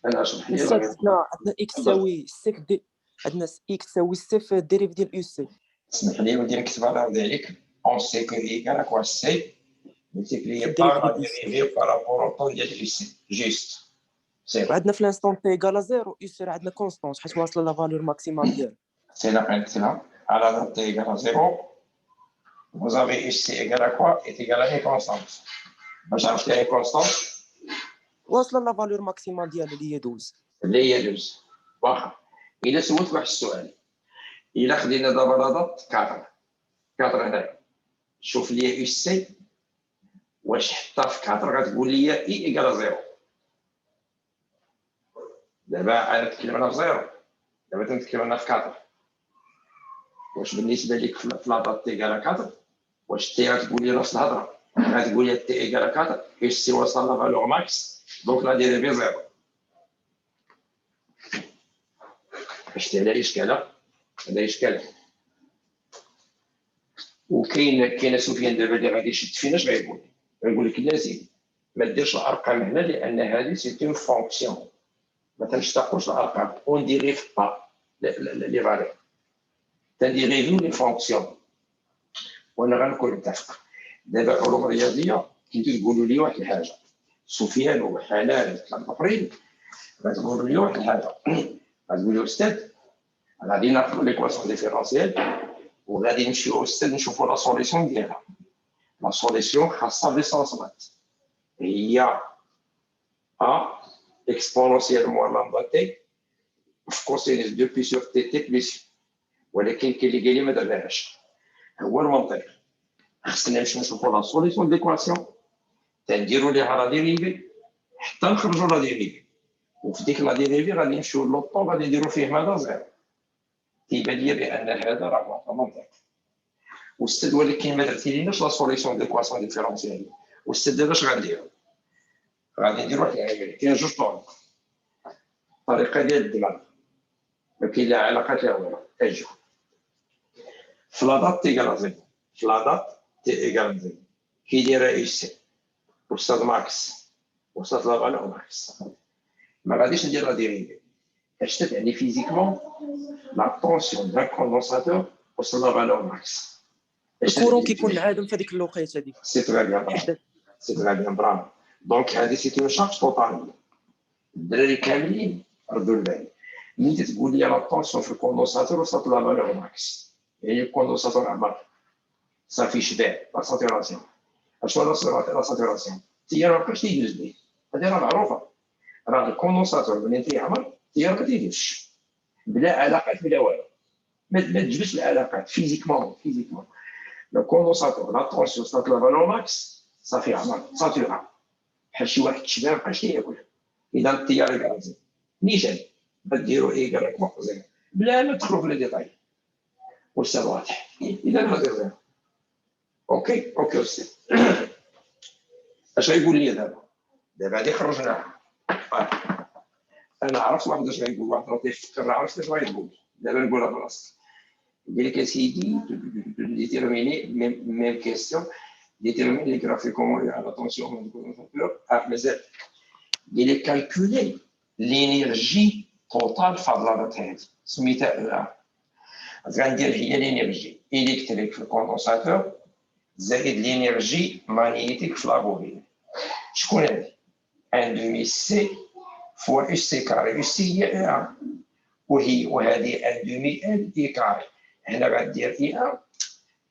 انا اشرح لي. عندنا اكس تساوي سيك دي عندنا اكس تساوي سي في الديريف ديال يو سي. اسمح لي ودير نكتب على ذلك اون سي كو اي كان كوا سي ملتيبليي بار لا ديريفي بارابور او طون ديال يو سي جوست. عندنا في لانستون تي ايكال 0 يو سي عندنا كونستونت حيت واصله لا فالور ماكسيمال ديالها. سي لا نكتبها على دات تي ايكال 0. Vous avez ici égal à quoi est égal à une constante. باش عرفتي اي كونستانت واصله لا فالور ماكسيمال ديالها اللي هي 12. اللي هي 12. واخا الا سولت واحد السؤال الا خدينا دابا لا دات 4 هنايا شوف لي يو سي واش حطها في 4 غتقول لي اي ايكال 0. دابا انا نتكلم على 0 دابا تنتكلم على في 4 واش بالنسبه لك في لاطات تي ايكال 4 واش تي غتقول لي نفس الهضره غتقول لي تي ايكال 4 ايش سي وصل لا فالور ماكس دونك لا ديريفي زيرو شتي على اشكال هذا اشكال وكاين سفيان دابا اللي غادي يشد فينا اش غيقول لك لازم ما ديرش الارقام هنا لان هذه سي اون فونكسيون ما تنشتقوش الارقام اون ديريف با لي فالور تنديريفيو لي فونكسيون وانا غنكون متفق دابا علوم رياضيه كنتو تقولوا لي واحد الحاجه سفيان وحنان الاخرين غتقولوا لي واحد الحاجه غتقولوا استاذ غادي ناخذ ليكواسيون ديفيرونسيال وغادي نمشيو استاذ نشوفوا لا سوليسيون ديالها لا سوليسيون خاصه بيسونسمات هي ا اكسبونونسيال موان لامدا تي في كوسينوس 2 بي سور تي تي بلس ولكن كاين اللي قال لي ما داباش هو المنطق خصنا نمشيو نشوفوا لا سوليسيون ديكواسيون تنديروا ليها لا ديريفي حتى نخرجوا لا ديريفي وفي ديك لا ديريفي غادي نمشيو للطو غادي نديروا فيه ماذا زيرو تيبان لي بان هذا راه منطق واستاذ ولكن ما درتي ليناش لا سوليسيون ديكواسيون ديفيرونسيال واستاذ دابا اش غنديروا غادي ندير واحد العمليه كاين جوج طرق الطريقه ديال الدماغ ما كاين لا علاقه لا والو اجي في لاطات تي ايكال زيرو في لاطات تي ايكال زيرو كي دايره ايش سي استاذ ماكس وصلت لا فالور ماكس ما غاديش ندير لا ديريفي اش تعني فيزيكمون لا طونسيون دان كوندونساتور وصل لا فالور ماكس الكورون كيكون عادم في هذيك الوقيته ديك سي تري بيان سي تري بيان برافو دونك هذه سي اون شارج توتال الدراري كاملين ردوا البال ملي تقول لي لا طونسيون في الكوندونساتور وصلت لا فالور ماكس يعني الكوندونساتور عمر صافي شبع لا ساتوراسيون اشنو لا ساتوراسيون التيار ما بقاش يجوز به هذه راه معروفه راه الكوندونساتور ملي تيعمر التيار ما تيجوزش بلا علاقات بلا والو ما تجبدش العلاقات فيزيكمون لو كوندونساتور لا طونسيون وصلت لا فالور ماكس صافي عمر ساتورا بحال شي واحد شبع ما بقاش ياكل اذا التيار غازي نيشان غديروا ايكال زيرو بلا ما تدخلوا في لي ديتاي واستاذ واضح اذا غادي زيرو اوكي استاذ اش غيقول لي دابا غادي خرجناها انا عرفت واحد اش غيقول واحد راه تيفكر عرفت اش غيقول دابا نقولها بلاصتي قال لك اسيدي ديتيرميني ميم كيستيون ديتيرميني لي غرافيكومون على طونسيون مازال قال لك كالكولي لينيرجي توتال في هاد لاطات هادي سميتها غندير هي لينيرجي الكتريك في الكوندونساتور زائد لينيرجي مانيتيك في لابوبين شكون هادي 1 دومي سي فوا اس سي كاري اس سي هي ا وهذه 1 دومي ال اي كاري هنا غادير اي ا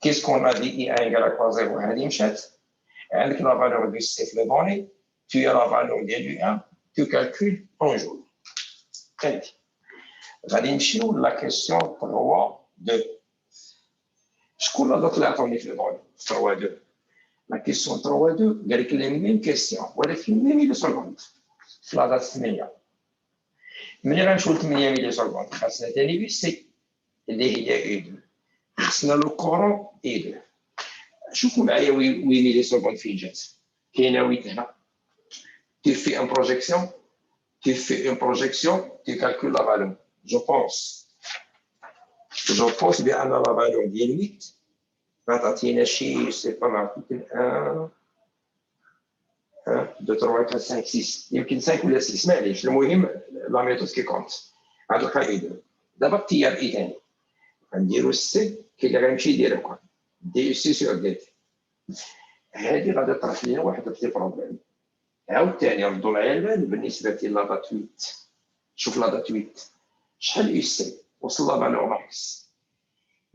كيسكون هادي اي ا ايكال زيرو هادي مشات عندك لا فالور دو سي في لي دوني tu as la valeur ديال U1 tu calcules en joule فهمتي غادي نمشيو لا كيسيون 3 2 شكون هذاك اللي عطوني في الدوني 3 2 لا كيسيون 3 2 قال لك لي ميم كيسيون ولكن ميم ميلي سكوند في لا دات 8 ملي غنمشيو ل 8 ميلي سكوند خاصنا ثاني سي اللي هي اي 2 خاصنا لو كورون اي 2 شوفوا معايا وي ميلي سكوند فين جات كاينه ويت هنا tu fais une projection, tu calcules la valeur. Je pense bien à la valeur de 8. تعطينا شي سي با نعطيك 1 2 3 4 5 6 يمكن 5 ولا 6 معليش المهم لا ميثود كي كونت هاد القاعده دابا التيار اي ثاني غنديرو السي كي اللي غنمشي يدير دي سي سور دي هادي غادي تطرح لينا واحد البتي بروبليم عاوتاني ردوا معايا البال بالنسبه لدات 8 شوف لدات 8 شحال يو سي وصل لا فالور ماكس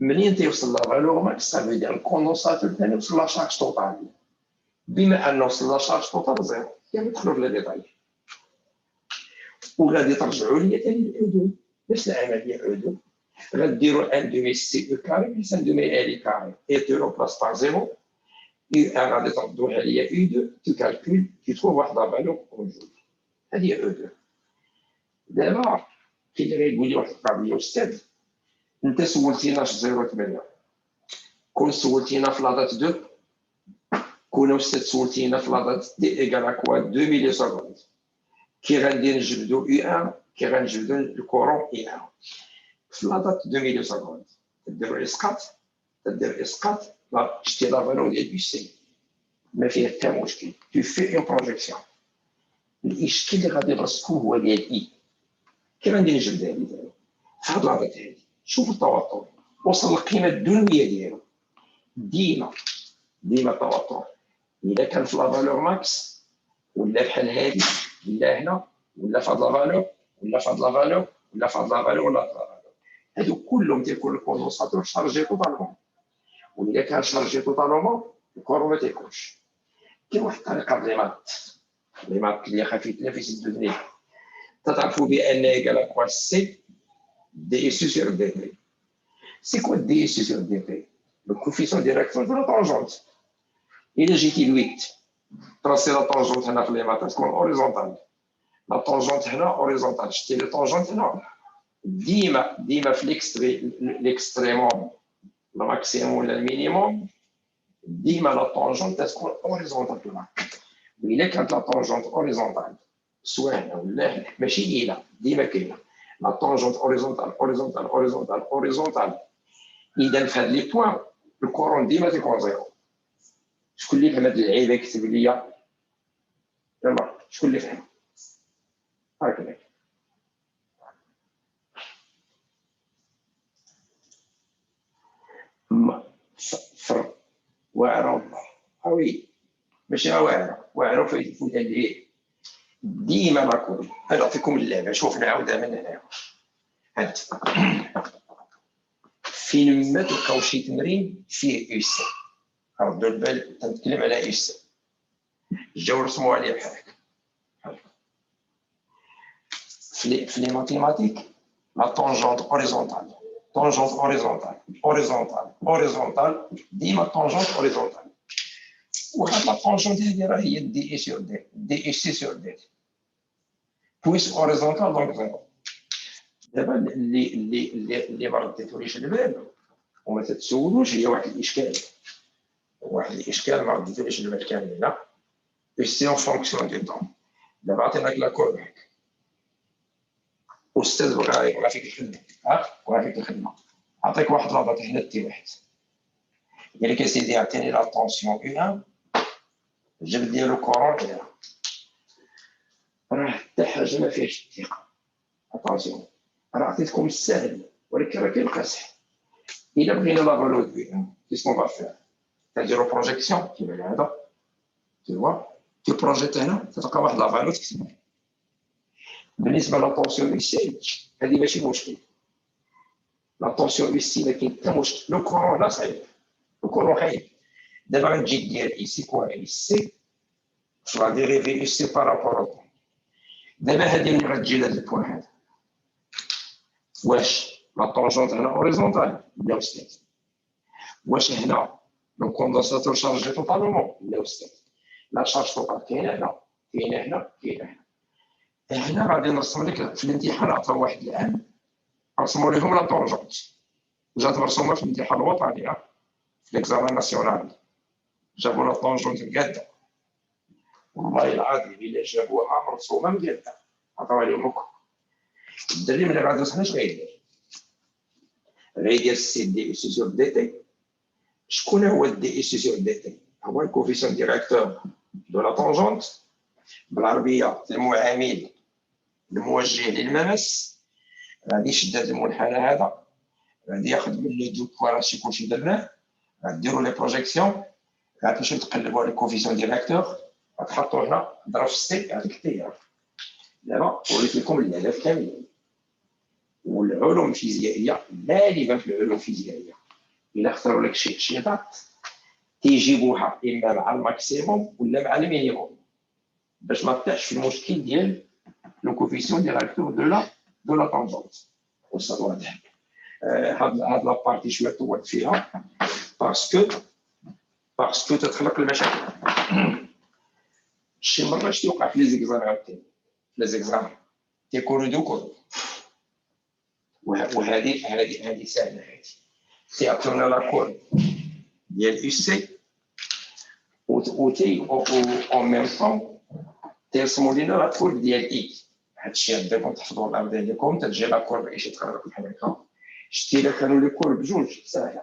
منين تيوصل لا فالور ماكس صافي ديال الكوندونساتور ثاني وصل لا شارج توتال بما انه وصل لا شارج توتال زيرو كندخلوا في لي ديتاي وغادي ترجعوا لي ثاني العدود نفس العمليه عدود غديروا 1 دومي سي او كاري بلس 1 دومي ال كاري اي تو بلاس بار زيرو U1 غادي تردوها ليا U2 tu calcules tu trouves واحد لا فالور موجود هذه U2 دابا كي اللي غيقول لي واحد القضيه استاذ انت سولتينا في 0.8 كون سولتينا في لادات 2 كون استاذ سولتينا في لادات دي ايكال اكوا 2 ملي سكوند كي غندير نجبدو اي 1 كي غنجبدو الكورون اي 1 في لادات 2 ملي سكوند تديرو اسقاط لا شتي لا فالور ديال بي سي ما فيها حتى مشكل tu fais une projection الاشكال اللي غادي نرسكو هو ديال اي كي غندير نجبد هادي دابا في هاد لادات هادي شوف التوتر وصل للقيمه الدنيويه ديالو ديما التوتر الا كان في لا فالور ماكس ولا بحال هادي ولا هنا ولا في هاد لا فالور ولا في هاد لا فالور ولا في هاد لا فالور ولا في هاد لا فالور هادو كلهم تيكون الكوندونساتور شارجي توتالمون وإلا كان شارجي توتالمون الكورون ما تيكونش كاين واحد الطريقه لي مات اللي خفيفه في سيت الدنيا تعرفوا بان ايكال كوا سي دي اس سور دي تي سي كوا دي اس سور دي تي لو كوفيسيون ديريكتور دو لا طونجونت الا جيتي لويت تراسي لا طونجونت هنا في لي مات تكون اوريزونتال لا طونجونت هنا اوريزونتال شتي لي طونجونت هنا ديما في ليكستريموم لا ماكسيموم ولا المينيموم ديما لا طونجونت تكون اوريزونتال في الماك وإلا كانت لا طونجونت اوريزونتال سواء هنا ولا هنا ماشي إلا ديما كاينه لا طونجونت اوريزونتال إذا في هاد لي بوان الكورون ديما تيكون زيرو شكون اللي فهم هاد اللعيبه يكتب ليا يلا شكون اللي فهم هكذا فر واعره والله وي ماشي واعره فوت عليه ديما ناكل نعطيكم اللعبه شوف نعاودها من هنا هاد فين ما تلقاو شي تمرين فيه يو سي ردوا البال تنتكلم على يو سي جاو رسموا عليه بحال هكا في لي ماتيماتيك لا طونجونت اوريزونتال ديما طونجونت اوريزونتال وهاد لا طونجونت هادي راه هي دي اي سور دي اي سي سور دي بويس اوريزونتال دونك زيرو دابا اللي ما رديتوليش البال وما تتسولوش هي واحد الاشكال ما رديتوليش البال كامل سي اون فونكسيون دو طون دابا عطيناك لا كورب هكا استاذ بغا فيك الخدمه عطيك واحد لاباط هنا تي واحد قال لك سيدي عطيني لا طونسيون او 1 الجبد ديالو كورون هنا راه حتى حاجه ما فيهاش الثقه اتونسيون راه عطيتكم السهل ولكن راه كاين القاصح الا بغينا لا فالور دو كيسمو فافير تنديرو بروجيكسيون كيما هذا تيوا كي بروجيت هنا تلقى واحد لا فالور تكتب بالنسبه للطونسيون دو سي هذه ماشي مشكل لا طونسيون دو سي ما كاين حتى مشكل لو كورون لا صعيب لو كورون خايب دابا غنجي دير اي سي كوا اي سي فلا ديريفي اي سي بارابور دابا هذه اللي غتجي لهاد البوان هذا واش لا طونجونت هنا اوريزونتال لا استاذ واش هنا لو كوندونساتور شارجي توتالمون لا استاذ لا شارج توتال كاينه هنا هنا غادي نرسم لك في الامتحان عطاو واحد العام رسموا لهم لا طونجونت جات مرسومه في الامتحان الوطني في ليكزامان ناسيونال جابوا لا طونجونت مقاده والله العظيم الا جابوها مرسومه مقاده عطاوها لهم هكا الدري ملي غادوس حنا اش غيدير السي دي اس سور دي تي شكون هو الدي اس سور دي تي هو الكوفيسيون ديريكتور دو لا طونجونت بالعربيه المعامل الموجه للممس غادي يشد هذا المنحنى هذا غادي ياخذ من لو دو بوان راسي كلشي درناه غاديروا لي بروجيكسيون غتمشيو تقلبوا على الكوفيسيون ديريكتور غتحطوا هنا ضرب في السي هذيك التيار دابا وريت لكم الالاف كاملين والعلوم الفيزيائيه غالبا في العلوم الفيزيائيه الا اختاروا لك شي نشيطات تيجيبوها اما مع الماكسيموم ولا مع المينيموم باش ما تطيحش في المشكل ديال لو كوفيسيون ديريكتور دو لا طونجونت وصل واضح هاد لا بارتي شويه طولت فيها باسكو تتخلق المشاكل شي مره شتي وقع في لي زيكزام عاوتاني لي زيكزام تيكونوا دو كود وهذه سهله هذه تيعطيونا لا كور ديال يو سي وتي او ميم طون تيرسموا لنا لا كور ديال اي. هادشي غاديكم تحفظوا الارض ديالكم تجي لا كور باش يتقرب بحال هكا. شتي الا كانوا لي كور بجوج ساهله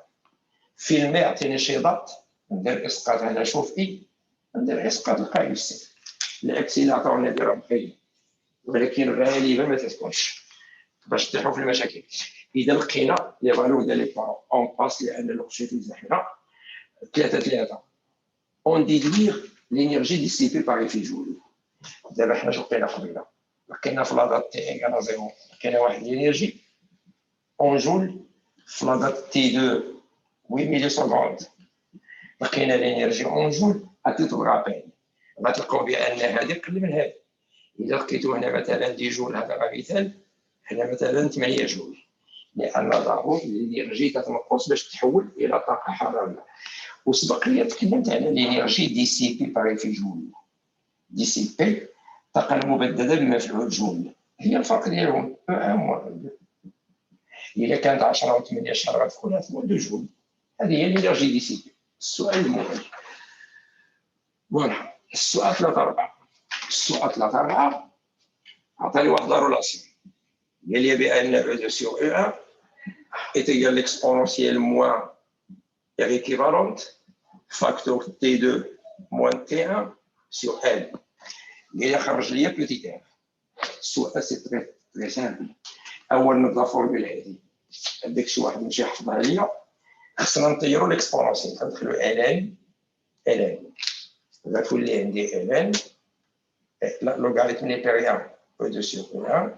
فيلمي عطيني شي ضغط ندير اسقاط على شوف اي ندير اسقاط لقى يو سي. العكس اللي عطاونا نديرها بخير ولكن غالبا ما تتكونش باش تطيحوا في المشاكل. اذا لقينا لي فالور ديال لي بارون اون باس لان الوقت تزحنا 3 اون ديدوير لينيرجي ديسيبي باغ في جول. دابا حنا شنو لقينا قبيله؟ لقينا في لا تي ايكال زيرو لقينا واحد لينيرجي اون جول في لا تي 2 8 ملي سكوند لقينا لينيرجي اون جول اتيتو رابيل. غتلقاو بان هذه قل من هذه. اذا لقيتو هنا مثلا 10 جول هذا مثال هنا مثلا 8 جول لان ضروري الانرجي كتنقص باش تحول الى طاقه حراريه. وسبق لي تكلمت على الانرجي ديسيبي باغ في جول. ديسيبي الطاقه المبدده بمفعول جول هي الفرق ديالهم. اذا كانت 10 و8 شهر غتكون 2 جول. هذه هي الانرجي ديسيبي. السؤال المهم فوالا السؤال 3/4 عطاني واحد لا رولاسيون قال لي بان او دو سور او 1 est égal à l'exponentielle moins R équivalente facteur T2 moins T1 sur L. قال لي خرج لي بوتي ار. السؤال سي تري سامبل. اول نبدا فورمولا هذه عندك شي واحد يمشي يحفظها ليا خصنا نطيروا ليكسبونونسيال ندخلوا ال غتولي عندي ال لوغاريتم نيبيريان او دو سور او 1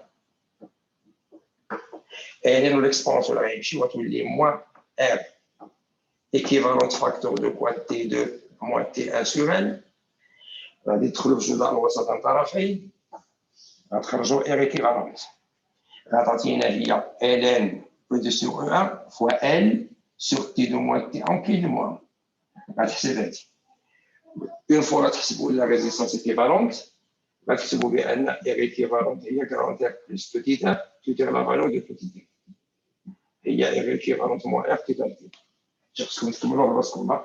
et l'exponentielle غيمشي وتولي moins R équivalente facteur de quoi T2 moins T1 sur L. غادي تدخلوا في جدار الوسط عن طرفين غتخرجوا R équivalente غتعطينا هي ln au sur 1 fois L sur T2 moins T1 كاين المهم غتحسب هادي. اون فوا غتحسبوا لا ريزيستانس équivalente غتحسبوا بان R équivalente هي grand R plus petit r tu tires la valeur de petit r هي R équivalente moins R égale T. خصكم تكملوا براسكم.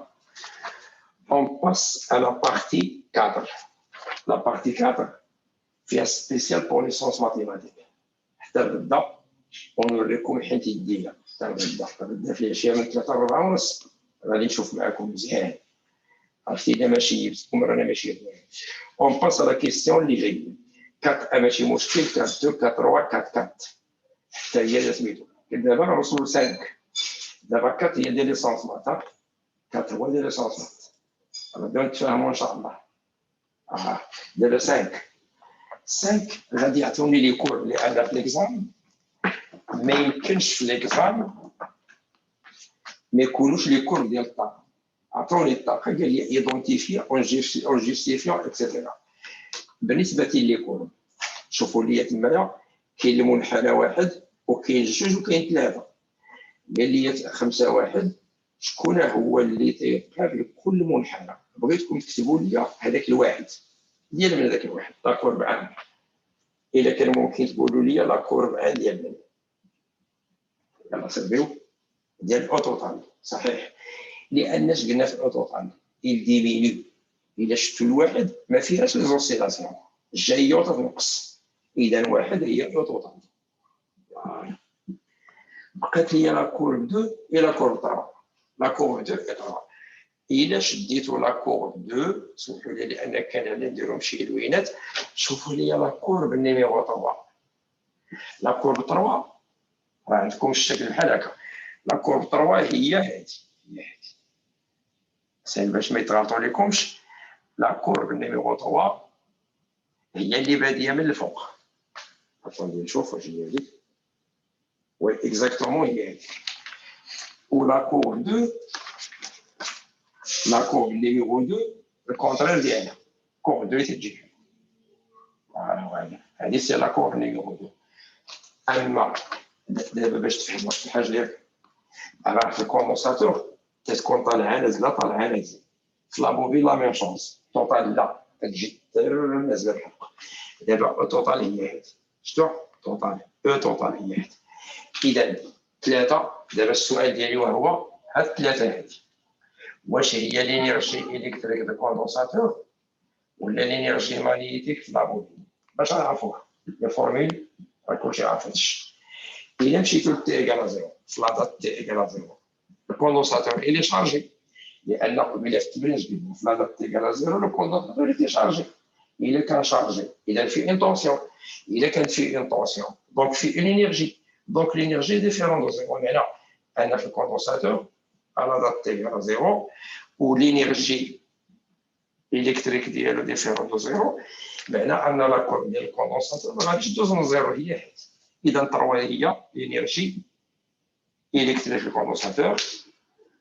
On passe à la partie 4. La partie 4 فيها spécial pour licence mathématique. حتى نبدا ونوريكم حيت يدينا. حتى نبدا في العشيه من 3:45 غادي نشوف معكم مزيان. عرفتي الا ماشي جبتكم رانا ماشي بزاف. On passe à la question اللي جايه. 4 ماشي مشكل 4 2 4 3 4 4 حتى هي اللي سميتو. دابا غنوصلوا ل 5. دابا 4 هي ديال ليسونس مات 4 هو ديال ليسونس مات غادي نتفاهموا ان شاء الله. دابا 5 غادي يعطوني لي كور لان في ليكزام ما يمكنش في ليكزام ما يكونوش لي كور ديال الطاقه. عطوني الطاقه قال لي ايدونتيفي اون جيستيفيون اكسيتيرا. بالنسبه لي كور شوفوا لي تمايا كاين المنحنى واحد وكاين جوج وكاين 3. قال لي 5 1 شكون هو اللي تيقابل كل منحنى؟ بغيتكم تكتبوا لي هذاك الواحد ديال من هذاك الواحد لا كورب عام. الا كان ممكن تقولوا لي لا كورب عام ديال من يلا سبيو ديال الاوتوطال صحيح لان اش قلنا في الاوتوطال يديمينيو. الا شفتوا الواحد ما فيهاش لي زوسيلاسيون جايه وتنقص اذا واحد هي الاوتوطال. بقات لي لا كورب 2 et la courbe 3. لا كورب 2 et 3 الا شديتوا لا كورب 2 سمحوا لي لان كان غادي نديرهم شي لوينات. شوفوا لي لا كورب نيميرو 3. لا كورب 3 راه عندكم الشكل بحال هكا. لا كورب 3 هي هذه سهل باش ما يتغلطوا لكمش. لا كورب نيميرو 3 هي اللي باديه من الفوق. اتوندي نشوف واش هي هذيك. وي اكزاكتومون هي هذه. ولا كورب 2 لا كورب نيميرو 2 الكونترير ديالها كورب 2 تجي فوالا هذه سي لا كورب نيميرو 2. اما دابا باش تفهموا شي حاجه ديالك راه في الكوندونساتور تتكون طالعه نازله طالعه نازله. في لابوبيل لا ميم شونس توتال لا كتجي نازله الحلقه. دابا التوتال هي هذه شفتوا توتال او توتال هي هذه. اذا ثلاثه دابا السؤال ديالي وهو هاد الثلاثه هادي واش هي لينيرجي الكتريك دو كوندونساتور ولا لينيرجي ماغنيتيك في لابوبين باش نعرفوها الفورميل راه كلشي عارف هادشي الا مشيتو ل تي ايكال زيرو في لا دات تي ايكال زيرو الكوندونساتور الي شارجي لان قبيله في التمرين جبنا في لا دات تي ايكال زيرو لو كوندونساتور اللي شارجي الا كان شارجي اذا في ان طونسيون الا كانت في ان طونسيون دونك في اون انرجي دونك لينيرجي ديفيرون دو زيرو معنى ان في الكوندونساتور على دات تي ايكال زيرو ولينيرجي الكتريك ديالو ديفيرون دو زيرو معنى ان لا كورب ديال الكوندونساتور ما غاديش دوز من زيرو هي حيت اذا تروا هي لينيرجي الكتريك في الكوندونساتور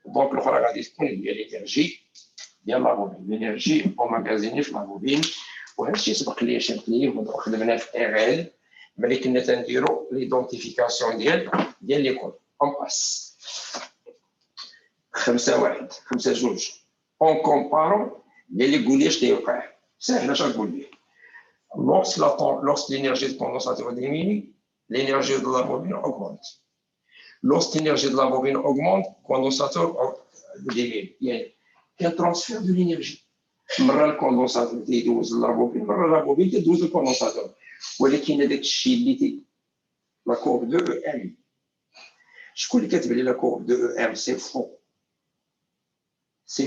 دونك الاخرى غادي تكون هي لينيرجي ديال لابوبين لينيرجي وماغازيني في لابوبين وهذا الشيء سبق لي شرت ليه ودابا خدمنا في اريل ملي كنا تنديرو ليدونتيفيكاسيون ديال لي كود اون باس 5-1 5-2 اون كومبارون اللي قول لي اش تيوقع ساهل اش نقول ليه lorsque l'énergie de condensateur diminue l'énergie de la bobine augmente lorsque l'énergie de la bobine augmente condensateur diminue يعني كاين ترانسفير دو لينيرجي مره الكوندونساتور تيدوز لابوبين مره لابوبين تدوز للكوندونساتور ولكن هذاك الشيء اللي لا كورب دو او ام شكون اللي كاتب لي لا كورب دو او ام سي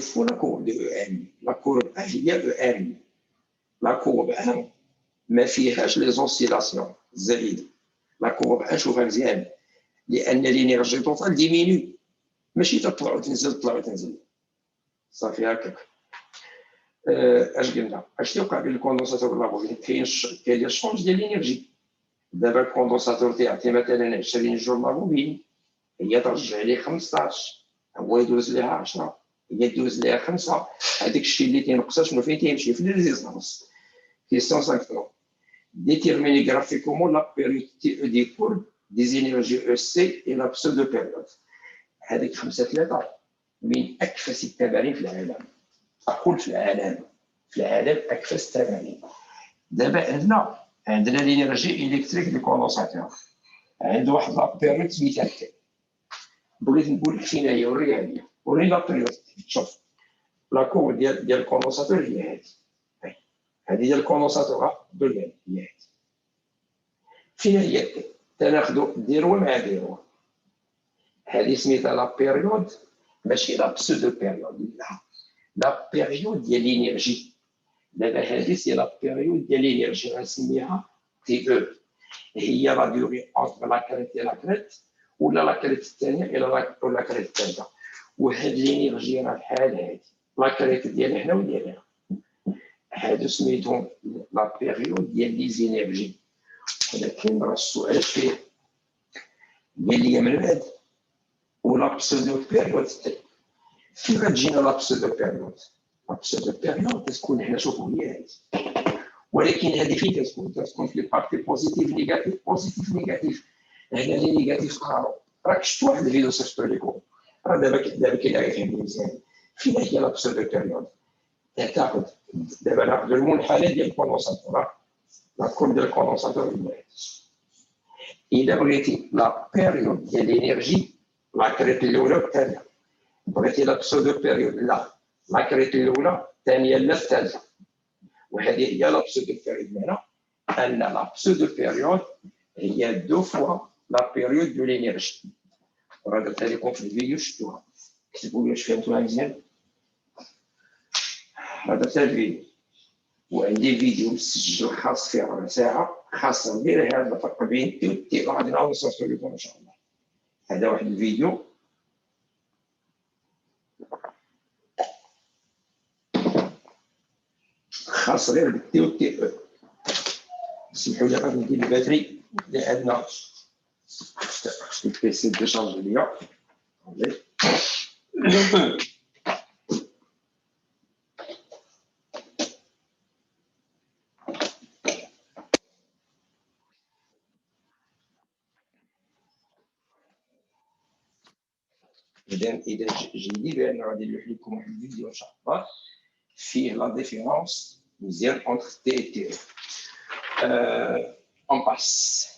فو لا كورب دو او ام لا كورب هي او ام لا كورب ام ما فيهاش لي زوسيلاسيون زايده لا كورب نشوفها مزيان لان لينيرجي توتال ديمينو ماشي تطلع وتنزل تطلع وتنزل صافي هكاك اش قلنا اش تيوقع بين الكوندونساتور لابوبين كاين لي شونج ديال لينيرجي دابا الكوندونساتور تيعطي مثلا 20 جول لابوبين هي ترجع ليه 15 هو يدوز ليها 10 هي تدوز ليها 5 هذاك الشيء اللي تينقص شنو فين تيمشي في الريزيستانس كيسيون 5 déterminer graphiquement la période TE des courbes des énergies EC et la pseudo-période. هذيك 5-3 من أكفس التمارين في العالم. أقول في العالم أكفس التمارين. دابا عندنا الانرجي الكتريك دي كوندونساتور. عنده واحد لا بيريود سميتها بغيت نقول لك فين هي وريها لي. وريني لا بيريود شوف لا كور ديال الكوندونساتور هي هذه. هذه هي الكوندونساتور ديال هي هذه. فين هي تناخذوا ديروا مع ديروا هذه سميتها لا بيريود ماشي لا بسودو بيريود لا بيريود ديال لينيرجي دابا هذه سي لا بيريود ديال لينيرجي غنسميها تي او هي لا ديوري اونتر لا كريت ديال لا كريت ولا لا كريت الثانيه الى لا كريت الثالثه وهاد لينيرجي راه بحال هادي لا كريت ديال هنا وديال هنا هادو سميتهم لا بيريود ديال لي زينيرجي ولكن راه السؤال فيه قال لي من بعد ولا بسودو بيريود كيف غتجينا لا بسودو بيريود لا بسودو بيريود تكون حنا شوفوا هي هذه ولكن هذه فين تكون في البارتي بوزيتيف نيجاتيف هنا لي نيجاتيف قارو راك شفت واحد الفيديو صيفطو لكم راه دابا كاين غيفهم مزيان فين هي لا بسودو بيريود تاخذ دابا ناخذ المنحنى ديال الكوندونساتور لا كورب ديال الكوندونساتور إلا بغيتي لا بيريود ديال الانرجي لا كريت الاولى والثانيه بغيتي لا بسودو بيريود لا كريت الاولى الثانيه لا الثالثه وهذه هي لا بسودو بيريود هنا ان لا بسودو بيريود هي دو فوا لا بيريود دو الانرجي راه درتها لكم في الفيديو شفتوها كتبوا لي واش فهمتوها مزيان راه درتها الفيديو وعندي فيديو مسجل خاص فيه ربع ساعه خاص غير هذا الفرق بين تي وتي غادي نعاود نصيفطو لكم ان شاء الله هذا واحد الفيديو خاص غير بالتي والتي او سمحوا لي غادي ندير الباتري لان خصني البيسي ديشارجي ليا إذا جيدي بأن غادي نلوح لكم واحد الفيديو إن شاء الله فيه لا ديفيرونس مزيان أونتر تي و تي أون باس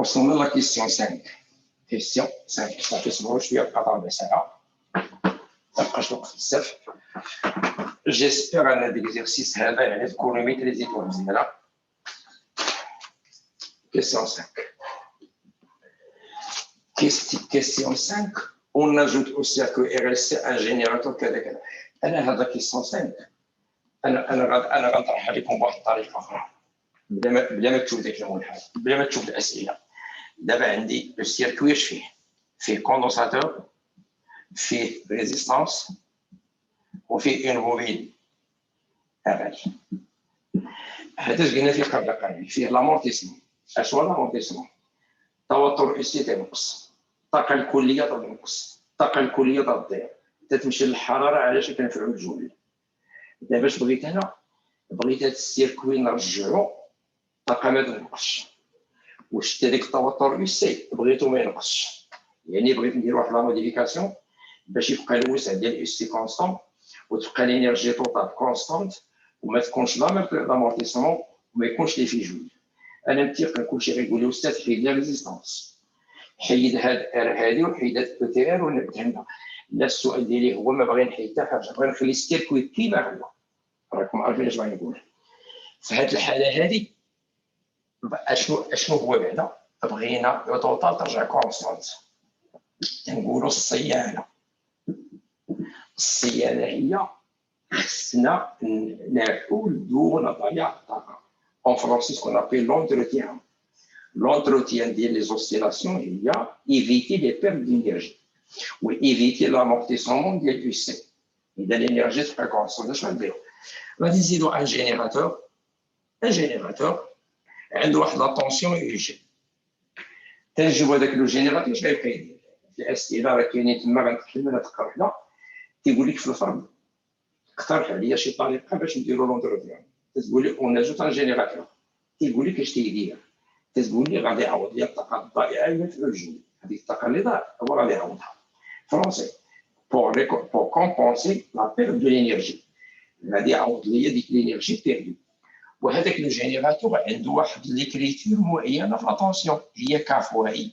وصلنا لا كيسيون 5 كيسيون 5 صافي صبروا شويه بقى ربع ساعه مابقاش الوقت بزاف جيسبيغ ان ليكزيرسيس هذا يعني تكونوا ميتريزيتوه مزيان كيسيون 5 كيسيون 5 on ajoute au cercle RLC un générateur كذا كذا انا هذا كيسيون 5 انا غنطرح عليكم بواحد الطريقه اخرى بلا ما تشوف داك المنحنى بلا ما تشوف الاسئله دابا عندي السيركوي اش فيه كوندونساتور فيه ريزيستانس وفيه اون بوبين هذا اش قلنا فيه قبل قليل فيه لامورتيسمون اش هو لامورتيسمون توتر اس تنقص الطاقه الكليه تنقص الطاقه الكليه تضيع تتمشي للحراره علاش كنفعوا الجول دابا اش بغيت انا بغيت هذا السيركوي نرجعو الطاقه ما تنقصش واش هذاك التوتر اس بغيتو ما ينقصش يعني بغيت ندير واحد لا موديفيكاسيون باش يبقى الوسع ديال اس سي كونستون وتبقى الانرجي توتال كونستونت وما تكونش لا لامورتيسمون وما يكونش لي في جوج انا متيقن كلشي غيقول لي استاذ حيد لي ريزيستانس حيد هاد ار هادي وحيد هاد او تي ار ونبدا هنا لا السؤال ديالي هو ما بغي نحيد حتى حاجه بغي نخلي السيركوي كيما هو راكم عارفين اش بغي نقول في هاد الحاله هادي اشنو هو بعدا بغينا لو توتال ترجع كونستانت نقولوا الصيانه هي خصنا نحول دون ضياع الطاقه en français ce qu'on appelle l'entretien ديال les oscillations هي éviter les pertes d'énergie ou éviter l'amortissement ديال du C اذا l'énergie تبقى كونستانت اش غنديروا غادي نزيدوا ان جينيراتور عنده واحد لا طونسيون يجي تنجيبوا هذاك لو جينيراتور اش غيبقى يدير في الاسئله راه كاينين تما غنتكلم على دقه واحده تيقول لك في الفرض اقترح عليا شي طريقه باش نديروا لونتروتيان تقول لي اون اجوت ان جينيراتور تيقول لك اش تيدير تقول لي غادي يعوض لي الطاقه الضائعه اللي في الجو هذيك الطاقه اللي ضاعت هو غادي يعوضها فرونسي pour compenser la perte de l'énergie غادي يعوض لي ديك الانرجي بيردو وهذاك لو جينيراتور عنده واحد ليكريتور معينه في لاتونسيون هي كافوائي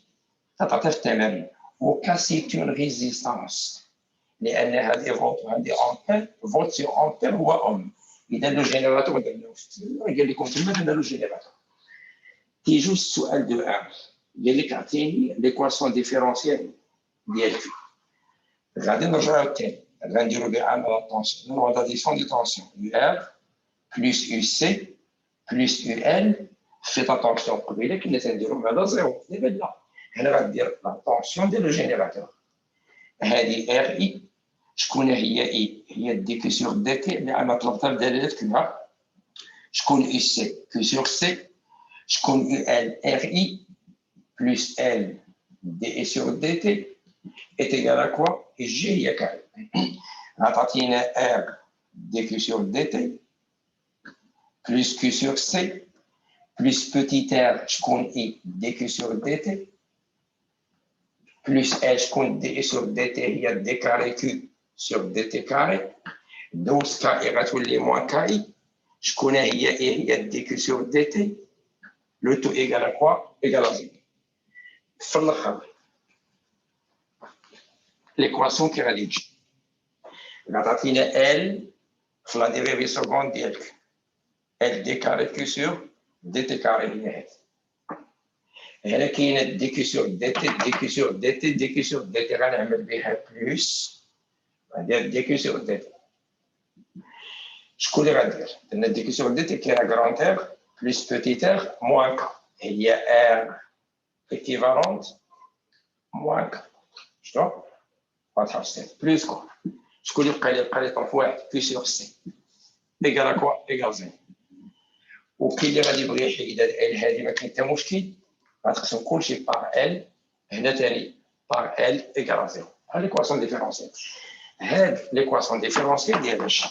تعطيها في التمارين وكاسيتون ريزيستانس لان هذه فولت وهذه امبير فولت سيغ امبير هو اوم اذا لو جينيراتور درناه قال لكم تما درنا لو جينيراتور تيجو السؤال دو ار قال لك اعطيني ليكواسيون ديفيرونسيال ديالك غادي نرجعو تاني غنديرو بها لا طونسيون نو داديسيون دي طونسيون يو ار بلس يو سي بلس يو ال فيت اتونسيون قبيله كنا تنديرو على زيرو دابا لا هنا غندير لا طونسيون ديال لو جينيراتور هذه ار اي شكون هي اي هي دي كي سور دي تي اللي انا طلبتها بدلاله كلها شكون اي سي كي سور سي شكون يو ال ار اي بلس ال دي اي سور دي تي est égal à quoi et g هي كاري غتعطينا ار دي كي سور دي تي plus Q sur C, plus petit r, je compte I, dq sur dt, plus L, je compte d sur dt, il y a d carré Q sur dt carré, 12 K égale les moins KI, je connais il y a dq sur dt, le tout égal à quoi? Égal à 0. L'équation qui rédige. La tatine L, la dérivée seconde d'L. L d carré Q sur dt carré نهاية. هنا كاين دي كي سور دي سور دي سور غنعمل بها بلوس غندير دي كي سور دي تي. شكون اللي غندير؟ درنا دي كي سور دي تي كاينه كرونت ار بلس بوتيت ار موان كا هي ار ايكيفالونت موان كا شتو؟ واضحه بزاف بلوس كو شكون اللي بقى لي طرف واحد كي سور سي ايكال كوا ايكال زيرو وكاين اللي غادي يبغي يحيد ال هذه ما كاين حتى مشكل غتقسم كلشي بار ال هنا ثاني بار ال ايكال زيرو ها ليكواسيون ديفيرونسيال هاد ليكواسيون ديفيرونسيال ديال اش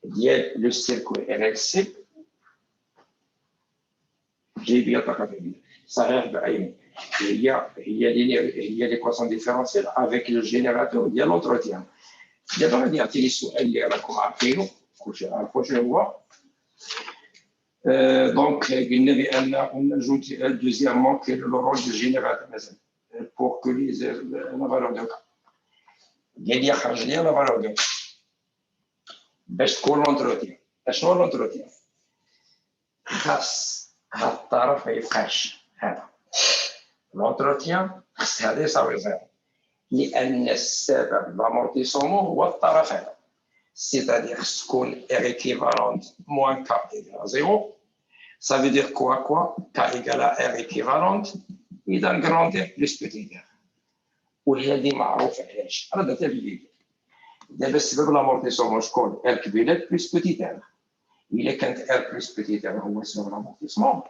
ديال لو سيركوي ار ال سي جايبيه طاقه كبيره صحيح بعين هي ليكواسيون ديفيرونسيال افيك لو جينيراتور ديال لونتروتيان دابا غادي يعطيني السؤال اللي راكم عارفينه كلشي عارفو شنو هو دونك قلنا بان قلنا جوج دوزيامون كاين لو رول دو جينيراتور مثلا بور كو لي لا فالور دو قال لي خرج لي لا فالور دو باش تكون لونتروتيان. اشنو لونتروتيان؟ خاص هاد الطرف ما يبقاش هذا لونتروتيان، خاص هذا يساوي زيرو لان السبب لامورتيسومون هو الطرف هذا، سيتادير خاص تكون ار ايكيفالونت موان كا ايكال زيرو. Ça veut dire quoi? K égale à R équivalente إذا grand R plus petit r. وهذه معروفة علاش؟ راه درتها في الفيديو. دابا السبب لامورتيسمون شكون؟ R كبيرة plus petit r. إلا كانت R plus petit r هو سبب لامورتيسمون،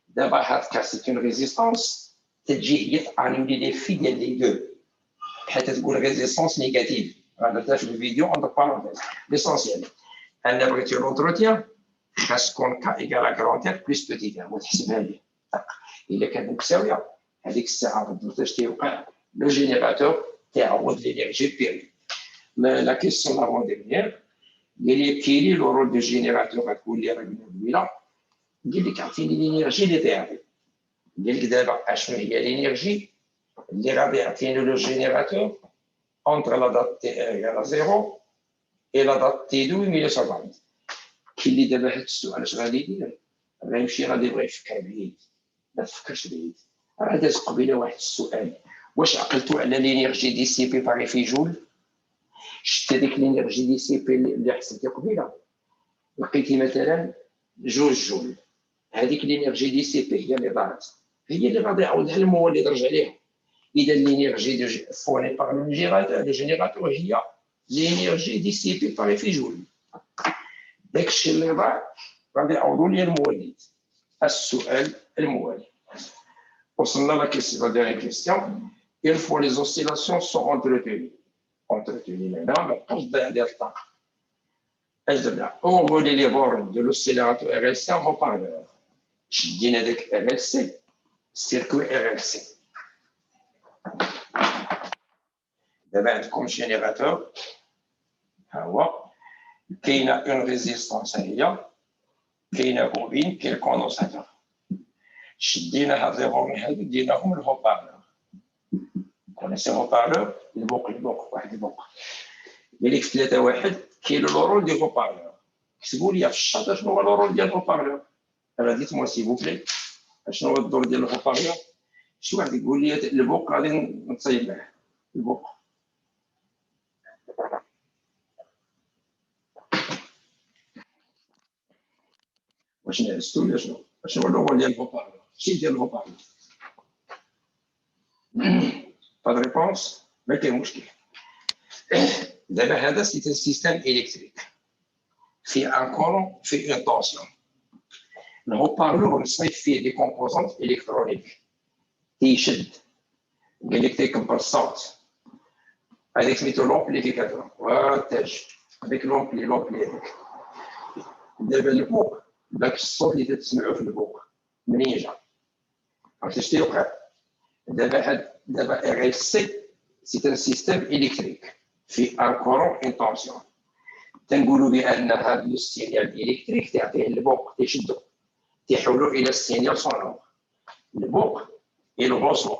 دابا هاد كا سيت اون ريزيستونس تجي هي تانولي لي في ديال لي دو، بحال تقول ريزيستونس نيجاتيف. راه درتها في الفيديو اون بارونتيز. ليسونسيال أنا بغيتي لونتروتيان خاص تكون كا ايكال كرونتير بليس بوتيتير وتحسبها لي. الا كانت متساويه هذيك الساعه غدوز اش تيوقع؟ لو جينيراتور تيعوض لينيرجي بيري. لا كيسيون لافون ديرنيير قال لي كيلي لو رول دو جينيراتور غتقول لي راه قبيله قال لك عطيني لينيرجي اللي تيعطي. قال لك دابا اشنو هي لينيرجي اللي غادي يعطيني لو جينيراتور اونتر لا دات تي ايغال 0 et la date T2 1940. كي اللي دابا هاد السؤال اش غادي يدير؟ غيمشي غادي يبغي يفكر بعيد، ما تفكرش بعيد. راه داز قبيله واحد السؤال، واش عقلتوا على لينيرجي دي سي بي باغي في جول؟ شفت هذيك لينيرجي دي سي بي اللي حسبتي قبيله لقيتي مثلا 2 جول، هذيك لينيرجي دي سي بي هي اللي ضاعت، هي اللي غادي يعوضها المولد رجع ليها. اذا لينيرجي دو فوني باغ لو جينيراتور هي لينيرجي دي سي بي باغي في جول. داكشي اللي ضاع غادي يعوضوا لي المولد. السؤال الموالي وصلنا لا كيسيون ديال كيسيون. une fois les oscillations sont entretenues هنا ما بقاش ضياع ديال الطاقه. اش درنا؟ اون فولي لي بورن دو لوسيلاتور ار ال سي ان هوبارلور. شدينا داك ار ال سي سيركوي ار ال سي. دابا عندكم جينيراتور ها هو، كاينه اون ريزيستونس هي، كاينه بوبين، كاين كوندونساتور. شدينا هاد لي بورن هادو ديناهم الهوبارلور. كونيسي هوبارلور البوق واحد البوق. قال لك في 3-1 كاين لو رول ديال الهوبارلور. كتبوا لي في الشاطئ شنو هو لو رول ديال الهوبارلور. انا ديت موا سي بوبلي شنو هو الدور ديال الهوبارلور. شي واحد يقول لي البوق غادي نتصايب معاه البوق. واش نعستو ولا شنو؟ شنو هو الرول ديال الهوبارلور؟ شي ديال الهوبارلور؟ با د ريبونس ما كاين مشكل. دابا هذا سي ان سيستيم الكتريك في ان كورون في اون طونسيون. الهوبارلور نصايب فيه دي كومبوزونت الكترونيك تيشد، قال لك تيكبر الصوت، هذيك سميتو لومبليفيكاتور والتاج هذيك لومبلي هذيك. دابا البوق داك الصوت اللي تسمعوه في البوق منين جا؟ عرفتي اش تيوقع؟ دابا ار ال سي سي ان سيستيم الكتريك في ان كورون اون طونسيون. تنقولوا بان هذا السينيال الكتريك تعطيه البوق تيشدو تيحولوا الى السينيال سونور. البوق يلغوصوا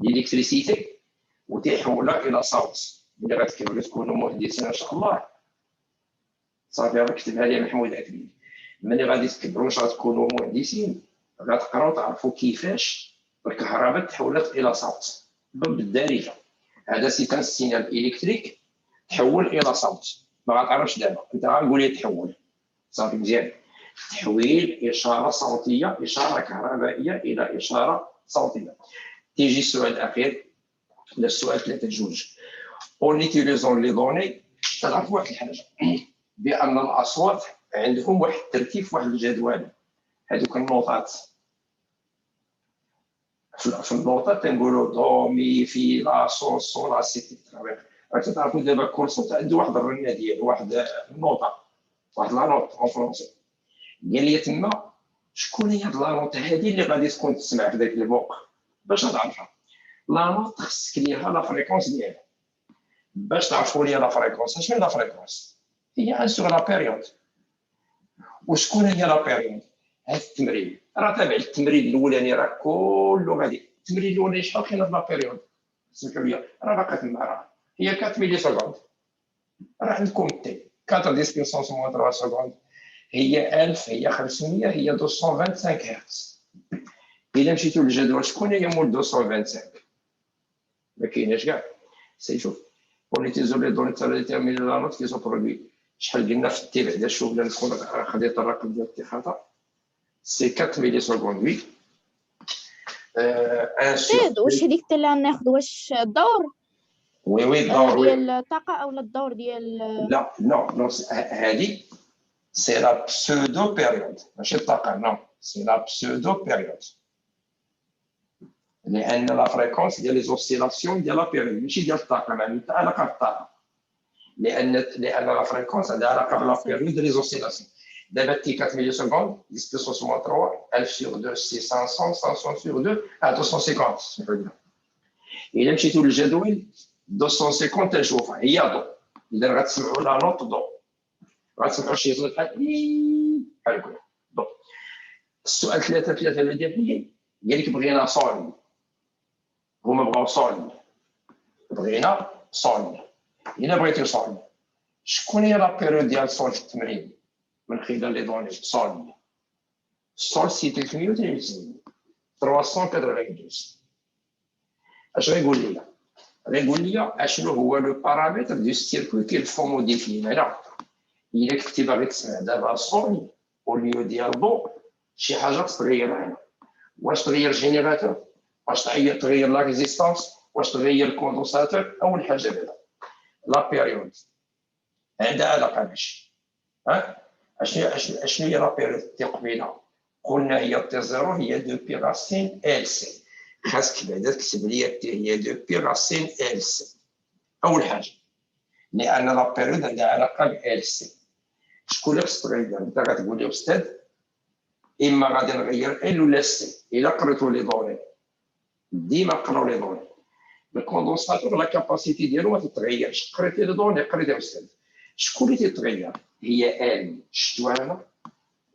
الالكتريسيتي وتيحولها الى صوت. ملي غتكملوا تكونوا مهندسين ان شاء الله صافي راه كتبها لي محمود عتبي. ملي غادي تكبروا واش غتكونوا مهندسين غتقراو تعرفوا كيفاش الكهرباء تحولت الى صوت بالدارجه. هذا سي ان سينيال الكتريك تحول الى صوت. ما غتعرفش دابا انت غنقول لي تحول صافي مزيان. تحويل اشاره صوتيه، اشاره كهربائيه الى اشاره صوتيه. تيجي السؤال الاخير للسؤال 3-2. اون يوتيليزون لي دوني تعرفوا واحد الحاجه بان الاصوات عندهم واحد الترتيب في واحد الجدول. هذوك النوطات في النوطات تنقولوا دو مي في لا صول صول لا سي. راك تعرفوا دابا كل صوت عنده واحد الرنه ديالو، واحد النوطه، واحد لا نوت اون فرونسي. قال لي تما شكون هي هاد لا نوت هادي اللي غادي تكون تسمع في ذاك البوق. باش نعرفها لا نوت خصك ليها لا فريكونس ديالها. باش تعرفوا لي لا فريكونس شنو هي لا فريكونس؟ هي ان سور لا بيريود. وشكون هي لا بيريود؟ هذا التمرين راه تابع التمرين الاولاني، راه كله غادي. التمرين الاولاني شحال كاين في لا بيريود؟ سمحوا لي، راه باقا تما، راه هي 4 ملي سكوند. راه عندكم تي 4 ديسبيسونس موان 3 سكوند هي 1000، هي 500، هي 225 هرتز. الا مشيتوا للجدول شكون هي مول 225؟ ما كايناش كاع. سي شوف on utilise les données pour déterminer la note qu'ils ont produit. شحال قلنا في التي بعدا شوف بلا نكون خديت الرقم ديال التي خطا. سي 4 ملي سكوند. وي ان زيد واش هذيك اللي ناخذ واش الدور وي وي الدور ديال الطاقه او الدور ديال لا نو هذه سي لا بسودو بيريود ماشي الطاقه. نو سي لا بسودو بيريود لان لا فريكونس ديال لي زوسيلاسيون ديال لا بيريود ماشي ديال الطاقه، ما عندها علاقه بالطاقه، لان لا فريكونس عندها علاقه بلا بيريود ديال لي زوسيلاسيون. دابا تي 4 ملي سكوند ديسبيسونس موان 3 1000 sur 2 سي 500 500 sur 2 250. سمحوا لي الا مشيتوا للجدول 250 تنشوفها هي ضو. اذا غتسمعوا لا نوت ضو، غتسمعوا شي صوت بحال هكا ضو. السؤال 3 اللي ديال لك بغينا صول، هما بغاو صول، بغينا صول. الا بغيتي صول شكون هي لا بيريود ديال صول في التمرين من خلال لي دوني؟ صول سي 330 392. اش غيقول لي؟ غيقول لي اشنو هو لو بارامتر دو سيركوي كيلفو موديفي. هنا الا كنتي باغي تسمع دابا صول او ليو ديال ضو شي حاجه تغير هنا. واش تغير جينيراتور، واش تغير لا ريزيستانس، واش تغير الكوندونساتور. اول حاجه بعدا لا بيريود عندها علاقه باش اشنو هي لا بيريود تي قبيله؟ قلنا هي تي زيرو هي دو بي راسين ال سي. خاصك بعدا تكتب لي تي هي دو بي راسين ال سي اول حاجه، لان لا بيريود عندها علاقه بال سي. شكون اللي خصك تغير؟ انت غتقول لي استاذ اما غادي نغير ال ولا سي. الا قريتوا لي دوني ديما قراو لي دوني. الكوندونساتور لا كاباسيتي ديالو ما تتغيرش. قريتي لي دوني قريتي استاذ شكون اللي تتغير؟ هي ال. شفتوا انا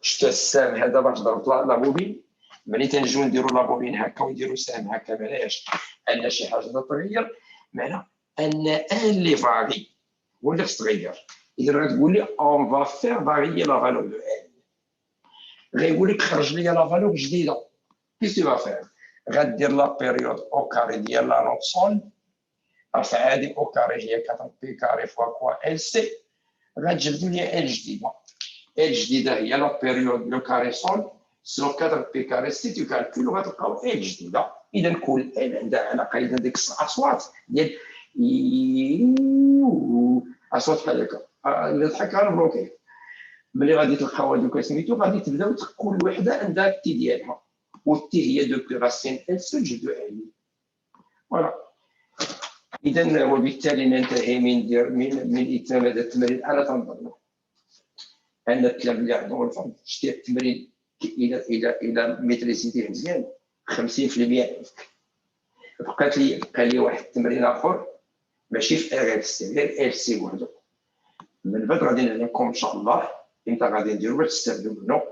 شفت السهم هذا باش ضربت لا بوبين، ملي تنجيو نديروا لا بوبين هكا ونديروا سهم هكا بلاش ان شي حاجه تتغير، معنى ان ال لي فاري هو اللي خص تغير. اذا غتقول لي اون فا فير فاريي لا فالور دو ال، غيقول لك خرج لي لا فالور جديده. كيف تي فا غدير لا بيريود او كاري ديال لا نوت سول. فعادي او كاري هي 4 بي كاري فوا كوا ال سي. غتجبد لي ال جديده. ال جديده هي لا بيريود لو كاري سول سو 4 بي كاري سي. تو كالكول وغتلقاو ال جديده. اذا كل ال عندها علاقه. اذا ديك الاصوات ديال اصوات بحال هكا اللي ضحكها نبروكي، ملي غادي تلقاو هذوك سميتو غادي تبداو كل وحده عندها التي ديالها، والتي هي دو بي راسين ال سو جدو ال. فوالا. اذا وبالتالي ننتهي من اتمام هذا التمرين. انا تنظن ان التلاميذ اللي عندهم الفضل شتي التمرين الى ميتريزيتيه مزيان 50% بقى لي واحد التمرين اخر ماشي في ار اف سي، غير اف سي وحده. من بعد غادي نعلمكم ان شاء الله امتى غادي نديرو باش تستافدوا منه.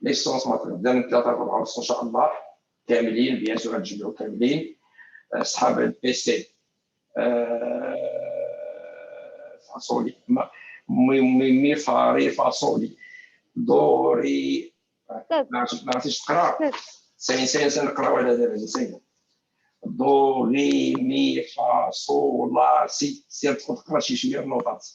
ليسونس ما تبدا من 3 4 ونص ان شاء الله كاملين. بيان سور غتجمعوا كاملين اصحاب البي سي فاصولي مي فاري فاصولي دوري. ما عرفتيش تقرا؟ سين نقراو على دابا سين دو ري مي فا صو لا سي. سير تقرا شي شويه النوطات.